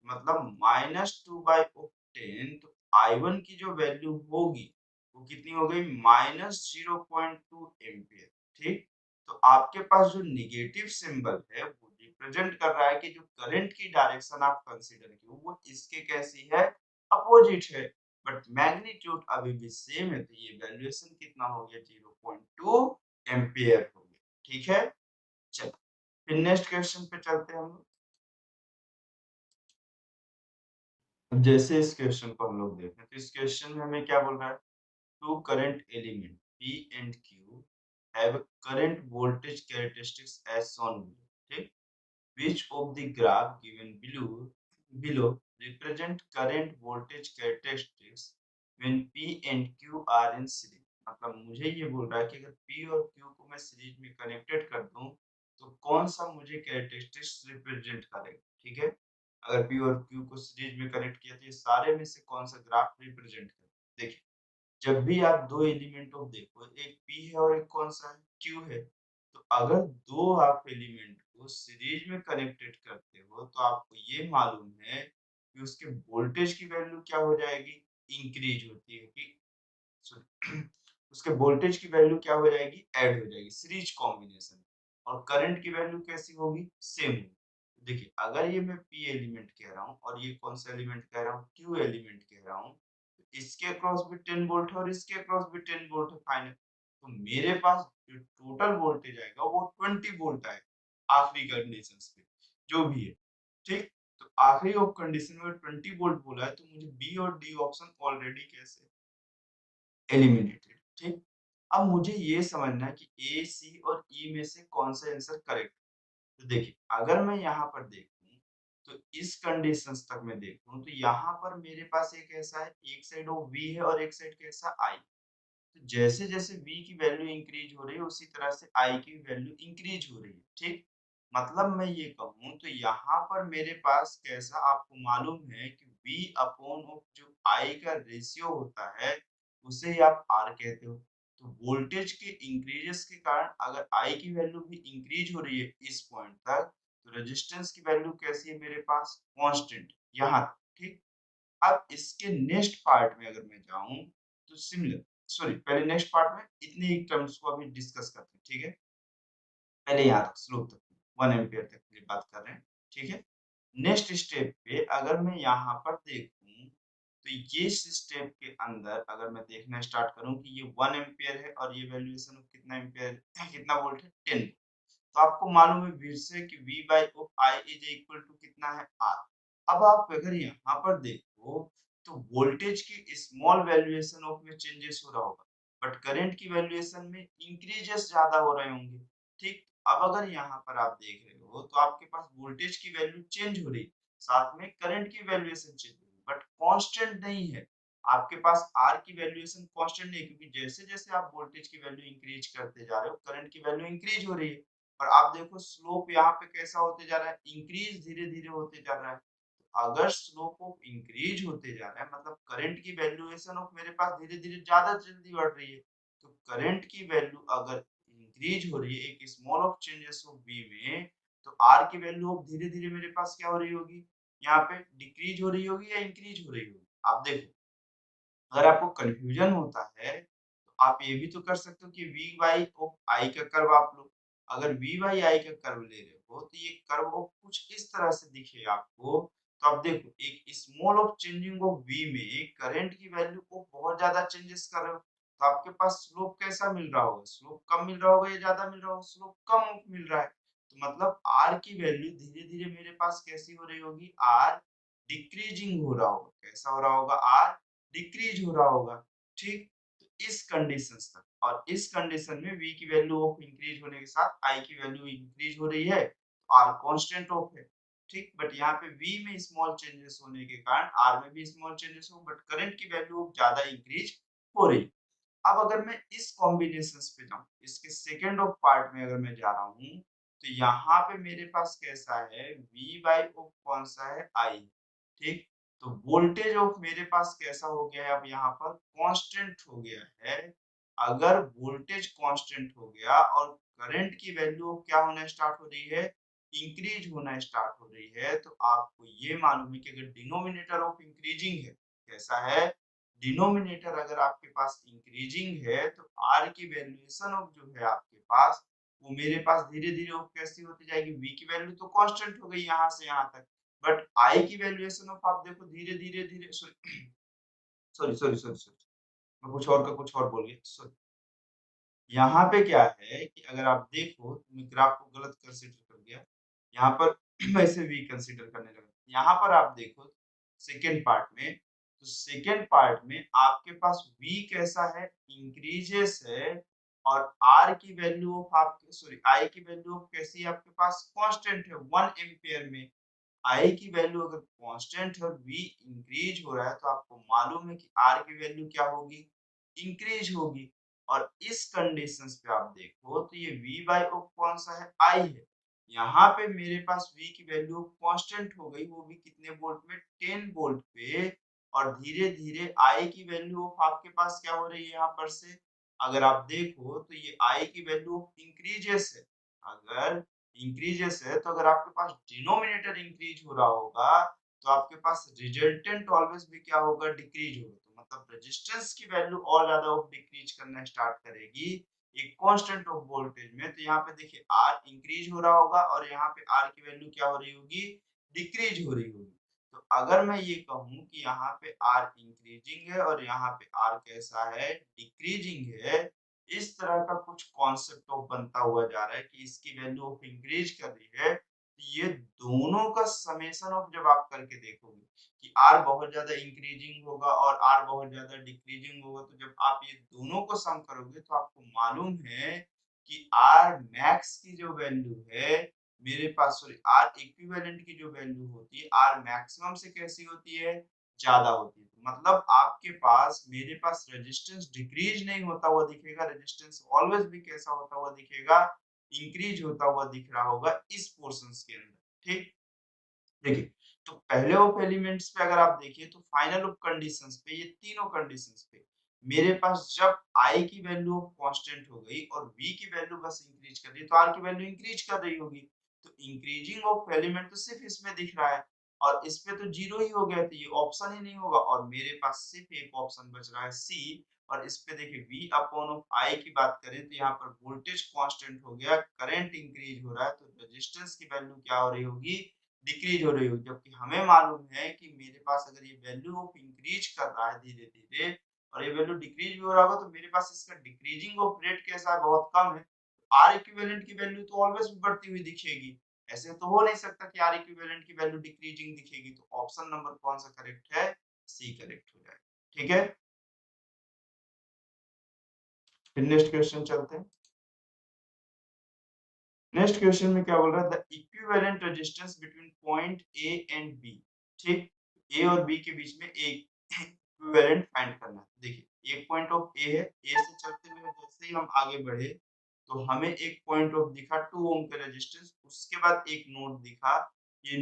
मतलब माइनस 2 बाई ऑफ 10 तो I1 की जो वैल्यू होगी वो कितनी हो गई माइनस 0.2 एम्पियर। ठीक, तो आपके पास जो निगेटिव सिंबल है वो रिप्रेजेंट कर रहा है कि जो करंट की डायरेक्शन आप कंसीडर की वो इसके कैसी है अपोजिट है बट मैग्नीट्यूड अभी भी सेम है तो ये वैल्यूएशन कितना हो गया 0.2 एम्पियर हो गया। ठीक है, चलो फिर नेक्स्ट क्वेश्चन पे चलते हैं हम लोग। अब जैसे इस क्वेश्चन को हम लोग देखें तो इस क्वेश्चन में हमें क्या बोल रहा है two current element P and Q have current voltage characteristics as shown below. ठीक, which of the graph given below represent current voltage characteristics when P and Q are in series। मतलब मुझे ये बोल रहा है कि अगर P और Q को मैं सीरीज में कनेक्टेड कर दूं तो कौन सा मुझे कैरेक्टरिस्टिक्स रिप्रेजेंट करेगा। ठीक है, अगर P और Q को सीरीज में कनेक्ट किया तो ये सारे में से कौन सा ग्राफ रिप्रेजेंट करेगा। देखिए जब भी आप दो एलिमेंट को देखो एक P है और एक कौन सा है Q है तो अगर दो आप एलिमेंट को सीरीज में कनेक्टेड करते हो तो आपको ये मालूम है कि उसके वोल्टेज की वैल्यू क्या हो जाएगी इंक्रीज होती है कि सॉरी उसके वोल्टेज की वैल्यू क्या हो जाएगी ऐड हो जाएगी सीरीज कॉम्बिनेशन और करंट की वैल्यू कैसी होगी सेम होगी। देखिए अगर ये मैं P एलिमेंट कह रहा हूँ और ये कौन सा एलिमेंट कह रहा हूँ Q एलिमेंट कह रहा हूँ इसके अक्रॉस भी 10 वोल्ट है और इसके अक्रॉस भी 10 वोल्ट है फाइनल तो मेरे पास जो टोटल वोल्टेज आएगा वो 20 वोल्ट आएगा आखिरी कंडीशंस पे जो भी है। ठीक, तो आखिरी ऑफ कंडीशन में 20 वोल्ट बोला है तो मुझे बी और डी ऑप्शन ऑलरेडी कैसे एलिमिनेटेड। ठीक, अब मुझे ये समझना है कि ए सी और ई में से कौन सा आंसर करेक्ट। तो देखिए अगर मैं यहाँ पर देखूं तो इस कंडीशंस तक मैं देखूं तो यहाँ पर मेरे पास एक ऐसा है एक साइड वो वी है और एक साइड कैसा आई। तो जैसे जैसे v की वैल्यू इंक्रीज हो रही है उसी तरह से i की वैल्यू इंक्रीज हो रही है। ठीक, मतलब मैं ये कहूँ तो यहाँ पर मेरे पास कैसा आपको मालूम है कि v अपॉन जो i का रेशियो होता है उसे ही आप r कहते हो। तो वोल्टेज के इंक्रीजेस के कारण अगर i की वैल्यू भी इंक्रीज हो रही है इस पॉइंट तक तो रेजिस्टेंस की वैल्यू कैसी है मेरे पास कांस्टेंट यहाँ तक। ठीक, अब इसके नेक्स्ट पार्ट में अगर मैं जाऊं तो सिमिलर सॉरी पहले नेक्स्ट पार्ट में इतने ही टर्म्स को अभी डिस्कस करते हैं। ठीक है, पहले यहाँ तक स्लोप तक 1 एम्पियर तक की बात कर रहे हैं। ठीक है, नेक्स्ट स्टेप पे अगर मैं यहाँ पर देखूं तो ये स्टेप के अंदर अगर मैं देखना स्टार्ट करूं कि ये 1 एम्पियर है और ये वैल्यूएशन कितना एम्पियर कितना वोल्ट है 10। तो आपको मालूम है फिर से कि V by of I is equal to कितना है R। अब आप अगर यहाँ पर देखो तो वोल्टेज की स्मॉल वैल्यूएशन ऑफ में चेंजेस हो रहा होगा, बट करंट की वैल्यूएशन में इंक्रीजेस ज्यादा हो रहे होंगे। ठीक, अब अगर यहाँ पर आप देख रहे हो तो आपके पास वोल्टेज की वैल्यू चेंज हो रही, साथ में करंट की वैल्यूएशन चेंज हो रही, बट कांस्टेंट नहीं है। आपके पास R की वैल्यूएशन कांस्टेंट नहीं है, क्योंकि जैसे-जैसे आप वोल्टेज की वैल्यू इंक्रीज करते जा रहे हो, करंट की वैल्यू इंक्रीज हो रही है। और आप देखो स्लोप यहाँ पे कैसा होते जा रहा है, इंक्रीज धीरे-धीरे होते जा रहा है। अगर स्लोप ऑफ इंक्रीज होते जा रहा है मतलब करंट की वैल्यूएशन ऑफ मेरे पास धीरे-धीरे ज्यादा जल्दी बढ़ रही है। तो करंट की वैल्यू अगर इंक्रीज हो रही है एक small of changes of V में, तो R की वैल्यू ऑफ धीरे-धीरे मेरे पास क्या हो रही होगी? यहाँ पे डिक्रीज हो रही होगी या इंक्रीज हो रही होगी? आप देखो, अगर आपको कन्फ्यूजन होता है तो आप ये भी तो कर सकते हो कि वी बाई ऑफ आई का कर्व आप लो। अगर वी बाई आई का कर्व ले रहे हो तो ये कर्व ऑफ कुछ इस तरह से दिखे आपको। तो आप देखो एक small of changing of V में करंट की वैल्यू को बहुत ज्यादा चेंजेस कर रहे हो, तो आपके पास स्लोप कैसा मिल रहा होगा? स्लोप कम मिल रहा होगा या ज्यादा मिल रहा होगा? स्लोप कम मिल रहा है। तो मतलब आर की वैल्यू धीरे धीरे मेरे पास कैसी हो रही होगी? आर डिक्रीजिंग हो रहा होगा। कैसा हो रहा होगा? आर डिक्रीज हो रहा होगा। ठीक, तो इस कंडीशंस तक, और इस कंडीशन में v की वैल्यू ऑफ इंक्रीज होने के साथ i की वैल्यू इंक्रीज हो रही है, r कांस्टेंट ऑफ है। ठीक, बट यहाँ पे v में स्मॉल चेंजेस होने के कारण r में भी स्मॉल चेंजेस हो, बट करंट की वैल्यू ज्यादा इंक्रीज हो रही। अब अगर मैं इस कॉम्बिनेशंस पे जाऊं, इसके सेकंड ऑफ पार्ट में अगर मैं जा रहा हूं, तो यहाँ पे मेरे पास कैसा है? v बाई ऑफ कौन सा है? i। ठीक, तो वोल्टेज ऑफ मेरे पास कैसा हो गया है? अब यहाँ पर कांस्टेंट हो गया है। अगर वोल्टेज कांस्टेंट हो गया और करंट की वैल्यू क्या होना स्टार्ट हो रही है? इंक्रीज होना स्टार्ट हो रही है, तो आपको ये मालूम है कि अगर डिनोमिनेटर ऑफ इंक्रीजिंग है, कैसा है? डिनोमिनेटर अगर आपके पास इंक्रीजिंग है तो आर की वैल्यूएशन ऑफ जो है आपके पास, वो मेरे पास धीरे-धीरे ऑफ कैसी होती जाएगी? वी की वैल्यू तो कांस्टेंट हो गई यहाँ से यहाँ तक, बट आई की वैल्यूएशन ऑफ आप देखो धीरे-धीरे धीरे sorry sorry sorry sorry sorry मैं कुछ और का कुछ और बोल गया। सॉरी, यहाँ पे क्या है कि अगर आप देखो, मैं ग्राफ को गलत कंसीडर कर गया। यहाँ पर मैं इसे वी कंसीडर करने लगा। यहाँ पर आप देखो सेकंड पार्ट में, तो सेकंड पार्ट में आपके पास वी कैसा है? इंक्रीजेस है, और आर की वैल्यू ऑफ आपके सॉरी आई की वैल्यू ऑफ कैसी है आपके पास? कांस्टेंट है 1 एम्पीयर में। आई की वैल्यू अगर कांस्टेंट है और वी इंक्रीज हो रहा है, तो आपको मालूम है कि आर की वैल्यू क्या होगी? इंक्रीज होगी। और इस कंडीशंस पे आप देखो तो ये v बाई ऑफ कौन सा है? आई है। यहाँ पे मेरे पास v की वैल्यू कांस्टेंट हो गई, वो भी कितने वोल्ट में? 10 वोल्ट पे। और धीरे धीरे i की वैल्यू ऑफ आपके पास क्या हो रही है यहाँ पर से? अगर आप देखो तो ये i की वैल्यू ऑफ इंक्रीजेस है। अगर इंक्रीजेस है तो अगर आपके पास डिनोमिनेटर इंक्रीज हो रहा होगा, तो आपके पास रिजल्टेंट ऑलवेज भी क्या होगा? डिक्रीज होगा। तो मतलब रेजिस्टेंस की वैल्यू और ज्यादा ऑफ डिक्रीज करना स्टार्ट करेगी एक कांस्टेंट ऑफ वोल्टेज में। तो यहाँ पे देखिए आर इंक्रीज हो रहा होगा और यहाँ पे आर की वैल्यू क्या हो रही होगी? डिक्रीज हो रही होगी। तो अगर मैं ये कहूँ कि यहाँ पे आर इंक्रीजिंग है और यहाँ पे आर कैसा है? डिक्रीजिंग है, इस तरह का कुछ कॉन्सेप्ट ऑफ बनता हुआ जा रहा है कि इसकी वैल्यू ऑफ इंक्रीज कर रही है। ये दोनों का समेशन ऑफ जब आप करके देखोगे कि आर बहुत ज्यादा इंक्रीजिंग होगा और आर बहुत ज्यादा डिक्रीजिंग होगा, तो जब आप ये दोनों को सम करोगे तो आपको मालूम है कि आर मैक्स की जो वैल्यू है मेरे पास सॉरी आर इक्विवेलेंट की जो वैल्यू होती है आर मैक्सिमम से कैसी होती है? ज्यादा होती है। तो मतलब आपके पास मेरे पास रेजिस्टेंस डिक्रीज नहीं होता हुआ दिखेगा, रेजिस्टेंस ऑलवेज भी कैसा होता हुआ दिखेगा? इंक्रीज होता हुआ दिख रहा होगा इस पोर्शंस के अंदर। ठीक, देखिए, तो पहले ऑफ एलिमेंट्स पे अगर आप देखिए तो फाइनल ऑफ कंडीशंस पे, ये तीनों कंडीशंस पे मेरे पास जब आई की वैल्यू कांस्टेंट हो गई और वी की वैल्यू बस इंक्रीज कर रही है, तो आर की वैल्यू इंक्रीज कर रही होगी। तो इंक्रीजिंग ऑफ एलिमेंट तो सिर्फ इसमें दिख रहा है, और इस पे तो जीरो ही हो गया, तो ये ऑप्शन ही नहीं होगा, और मेरे पास सिर्फ एक ऑप्शन बच रहा है सी। और इस पे देखिए v अपॉन ऑफ आई की बात करें तो यहाँ पर वोल्टेज कांस्टेंट हो गया, करंट इंक्रीज हो रहा है, तो रेजिस्टेंस की वैल्यू क्या हो रही होगी? डिक्रीज हो रही होगी। जबकि हमें मालूम है कि मेरे पास अगर ये वैल्यू ऑफ इंक्रीज कर रहा है धीरे धीरे और ये वैल्यू डिक्रीज भी हो रहा होगा, तो मेरे पास इसका डिक्रीजिंग ऑफ रेट कैसा है? बहुत कम है। आर इक्विवेलेंट की वैल्यू तो ऑलवेज बढ़ती हुई दिखेगी, ऐसे तो हो नहीं सकता कि आर इक्विवेलेंट की वैल्यू डिक्रीजिंग दिखेगी। तो ऑप्शन नंबर कौन सा करेक्ट है? सी करेक्ट हो जाएगा। ठीक है, फिर नेक्स्ट क्वेश्चन चलते हैं। नेक्स्ट क्वेश्चन में क्या बोल रहा है? The equivalent resistance between point A and B. ठीक, ए और बी के बीच में एक इक्विवेलेंट फाइंड करना है। देखिए एक पॉइंट ऑफ ए है, ए से चलते हुए जैसे ही हम आगे बढ़े तो हमें एक पॉइंट ऑफ दिखा 2 ओम का रेजिस्टेंस, उसके बाद एक नोड दिखा, ये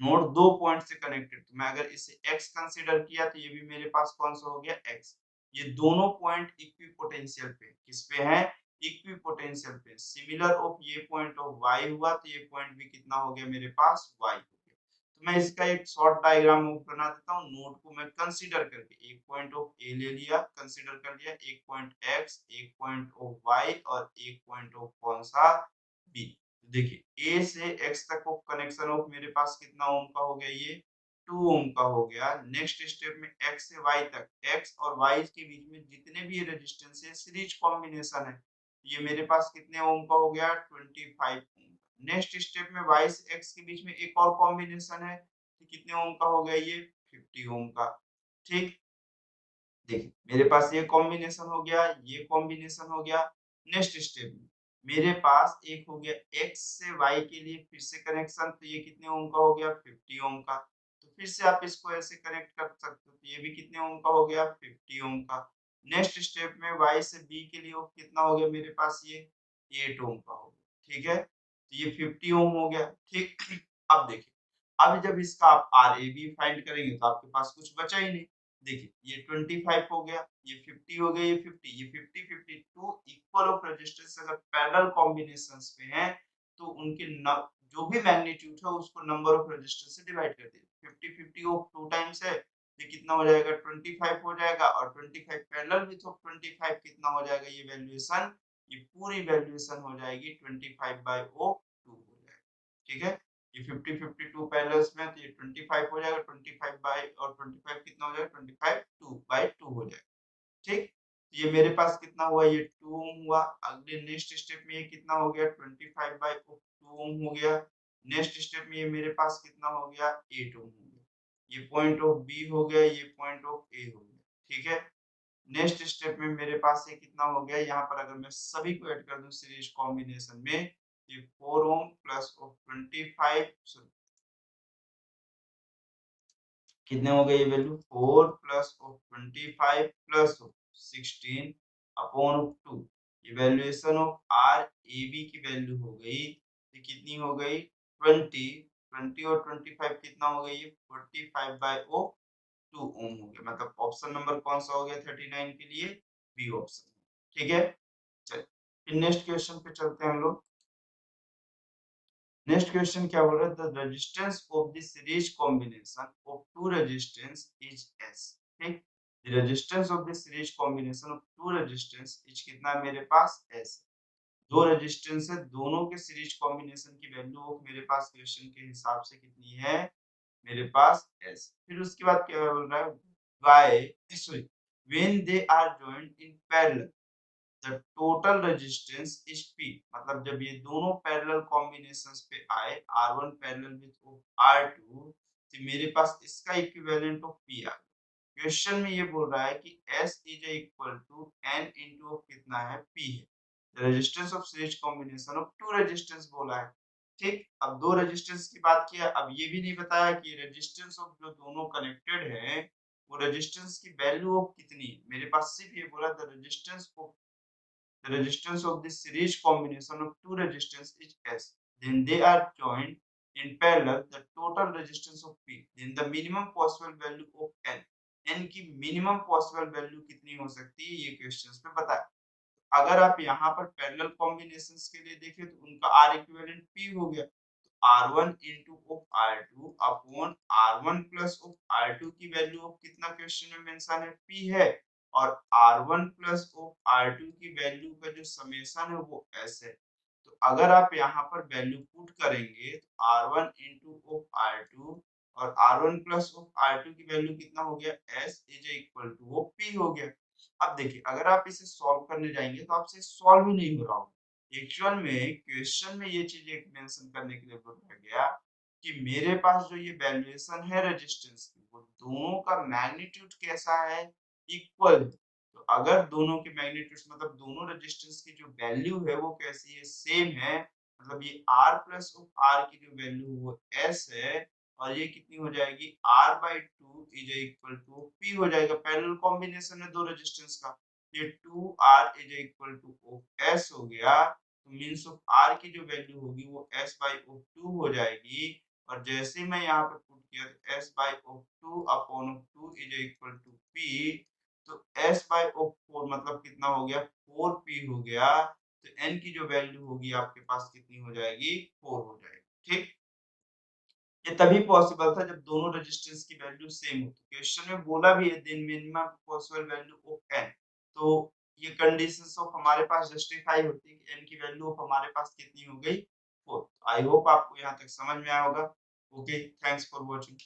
नोड 2 पॉइंट से कनेक्टेड। तो मैं अगर इसे x कंसीडर किया तो ये भी मेरे पास कौन सा हो गया? x। ये दोनों पॉइंट इक्विपोटेंशियल पे, किस पे हैं? इक्विपोटेंशियल पे। सिमिलर ऑफ ये पॉइंट ऑफ y हुआ तो ये पॉइंट भी कितना हो गया मेरे पास? y हो गया। तो मैं इसका एक शॉर्ट डायग्राम बना देता हूँ। नोड को मैं कंसीडर करके एक पॉइंट ऑफ a ले लिया, कंसीडर कर लिया, एक पॉइंट x, एक पॉइंट ऑफ y और एक पॉइंट ऑफ कौन सा? b। देखिए A से X तक का कनेक्शन ऑफ मेरे पास कितना ओम का हो गया? ये 2 ओम का हो गया। नेक्स्ट स्टेप में X से Y तक, X और Y के बीच में जितने भी रेजिस्टेंस है सीरीज कॉम्बिनेशन है, ये मेरे पास कितने ओम का हो गया? 25 ओम। नेक्स्ट स्टेप में Y से X के बीच में एक और कॉम्बिनेशन है, तो कितने ओम का हो गया? ये 50 ओम का। ठीक, देखिए मेरे पास ये कॉम्बिनेशन हो गया, ये कॉम्बिनेशन हो गया। नेक्स्ट स्टेप में मेरे पास एक हो गया x से y के लिए फिर से कनेक्शन, तो ये कितने ओम का हो गया? 50 ओम का। तो फिर से आप इसको ऐसे कनेक्ट कर सकते हो, तो ये भी कितने ओम का हो गया? 50 ओम का। नेक्स्ट स्टेप में y से b के लिए कितना हो गया मेरे पास? ये 8 ओम का हो गया। ठीक है, तो ये 50 ओम हो गया। ठीक, अब देखिए, अब जब इसका आप RAB फाइंड करेंगे तो आपके पास कुछ बचा ही नहीं। देखिए ये 25 हो गया, ये 50 हो गया, ये 50, ये 50 52 इक्वल ऑफ रेजिस्टेंस अगर पैरेलल कॉम्बिनेशंस पे हैं तो उनके जो भी मैग्नीट्यूड है उसको नंबर ऑफ रेजिस्टेंस से डिवाइड कर दीजिए। 50 50 ऑफ 2 टाइम्स है, ये कितना हो जाएगा? 25 हो जाएगा, और 25 पैरेलल विथ ऑफ 25 कितना हो जाएगा? ये वैल्यूएशन, ये पूरी वैल्यूएशन हो जाएगी 25/2 हो जाएगा। ठीक है, ये 50 52 पैरेलल्स में, तो ये 25 हो जाएगा, 25 बाय और 25 कितना हो जाएगा? 25 2/2 हो जाएगा। ठीक, तो ये मेरे पास कितना हुआ? ये 2 ओम हुआ। अगले नेक्स्ट स्टेप में ये कितना हो गया? 25/2 ओम हो गया। नेक्स्ट स्टेप में ये मेरे पास कितना हो गया? 8 ओम हो गया। ये पॉइंट ऑफ बी हो गया, ये पॉइंट ऑफ ए हो गया। ठीक है, नेक्स्ट स्टेप में मेरे पास ये कितना हो गया? यहाँ पर अगर मैं सभी को ऐड कर दूं सीरीज कॉम्बिनेशन में, ये 4 ओम प्लस ऑफ 25, कितने हो गए ये value? 4 plus of 25 plus of 16 upon of 2। Evaluation of R A B की वैल्यू हो गई, ये कितनी हो गई? 20। 20 और 25 कितना हो गई? ये 45/2 ओम हो गया। मतलब ऑप्शन नंबर कौन सा हो गया 39 के लिए? B option. ठीक है, चलिए फिर नेक्स्ट क्वेश्चन पे चलते हैं हम लोग। नेक्स्ट क्वेश्चन क्या बोल रहा है? The resistance of the series combination of two resistance is S. ठीक, the resistance of the series combination of two resistance is कितना है मेरे पास? एस। दो रेजिस्टेंस है, दोनों के सीरीज कॉम्बिनेशन की वैल्यू ऑफ मेरे पास क्वेश्चन के हिसाब से कितनी है मेरे पास? एस। फिर उसके बाद क्या बोल रहा है? Why sorry, when they are joined in parallel the total resistance is P. मतलब जब ये दोनों पैरेलल कॉम्बिनेशंस पे आए, R1 पैरेलल विद R2, तो मेरे पास इसका इक्विवेलेंट ऑफ P आ गया। क्वेश्चन में ये बोल रहा है कि S is equal to N into कितना है? P है। Resistance of series combination of two resistance बोला है। ठीक, अब दो रेजिस्टेंस की बात किया, अब ये भी नहीं बताया कि रेजिस्टेंस ऑफ जो दोनों कनेक्टेड है वो रेजिस्टेंस की वैल्यू ऑफ कितनी है। मेरे पास सिर्फ ये बोला the resistance of the resistance of the series combination of two resistance is S. Then they are joined in parallel. The total resistance of P. Then the minimum possible value of N. N की minimum possible value कितनी हो सकती है? ये questions में बताया। अगर आप यहाँ पर पैरेलल कॉम्बिनेशंस के लिए देखें तो उनका R इक्विवेलेंट P हो गया। R1 into of R2 upon R1 plus of R2 की वैल्यू ऑफ कितना क्वेश्चन में मेंशन है? P है। और R1 प्लस ऑफ R2 की वैल्यू का जो समेशन है वो S है। तो अगर आप यहाँ पर वैल्यू पुट करेंगे तो R1 into of R2 और R1 प्लस ऑफ R2 की वैल्यू कितना हो गया? S इज इक्वल टू वो P हो गया। अब देखिए अगर आप इसे सॉल्व करने जाएंगे तो आपसे सॉल्व ही नहीं हो रहा होगा। एक्चुअल में क्वेश्चन में ये चीज एक मेंशन करने के लिए बोला गया कि मेरे पास जो ये वैल्यूएशन है रेजिस्टेंस की, वो दोनों का मैग्नीट्यूड कैसा है, इक्वल। तो अगर दोनों के मैग्नीट्यूड मतलब दोनों रेजिस्टेंस की जो वैल्यू है वो कैसी है, सेम है, मतलब ये R प्लस ऑफ R की जो वैल्यू वो S है, और ये कितनी हो जाएगी R/2 is equal to P हो जाएगा, पैरेलल कॉम्बिनेशन है दो रेजिस्टेंस का। ये 2R is equal two of S हो गया, तो मीन्स ऑफ R की जो वैल्यू होगी वो S/2 हो जाएगी। और जैसे मैं यहाँ पे पुट किया तो S/2 upon 2 is equal to P, तो S/4 मतलब कितना हो गया 4P हो गया। तो N की जो वैल्यू होगी आपके पास कितनी हो जाएगी 4 हो जाएगी। ठीक, ये तभी पॉसिबल था जब दोनों रेजिस्टेंस की वैल्यू सेम हो। तो क्वेश्चन में बोला भी है then minimum possible value of n, तो ये कंडीशंस ऑफ हमारे पास जस्टिफाई होती है कि n की वैल्यू ऑफ हमारे पास कितनी हो गई 4। आई होप आपको यहाँ तक समझ में आया होगा। Okay, thanks for watching.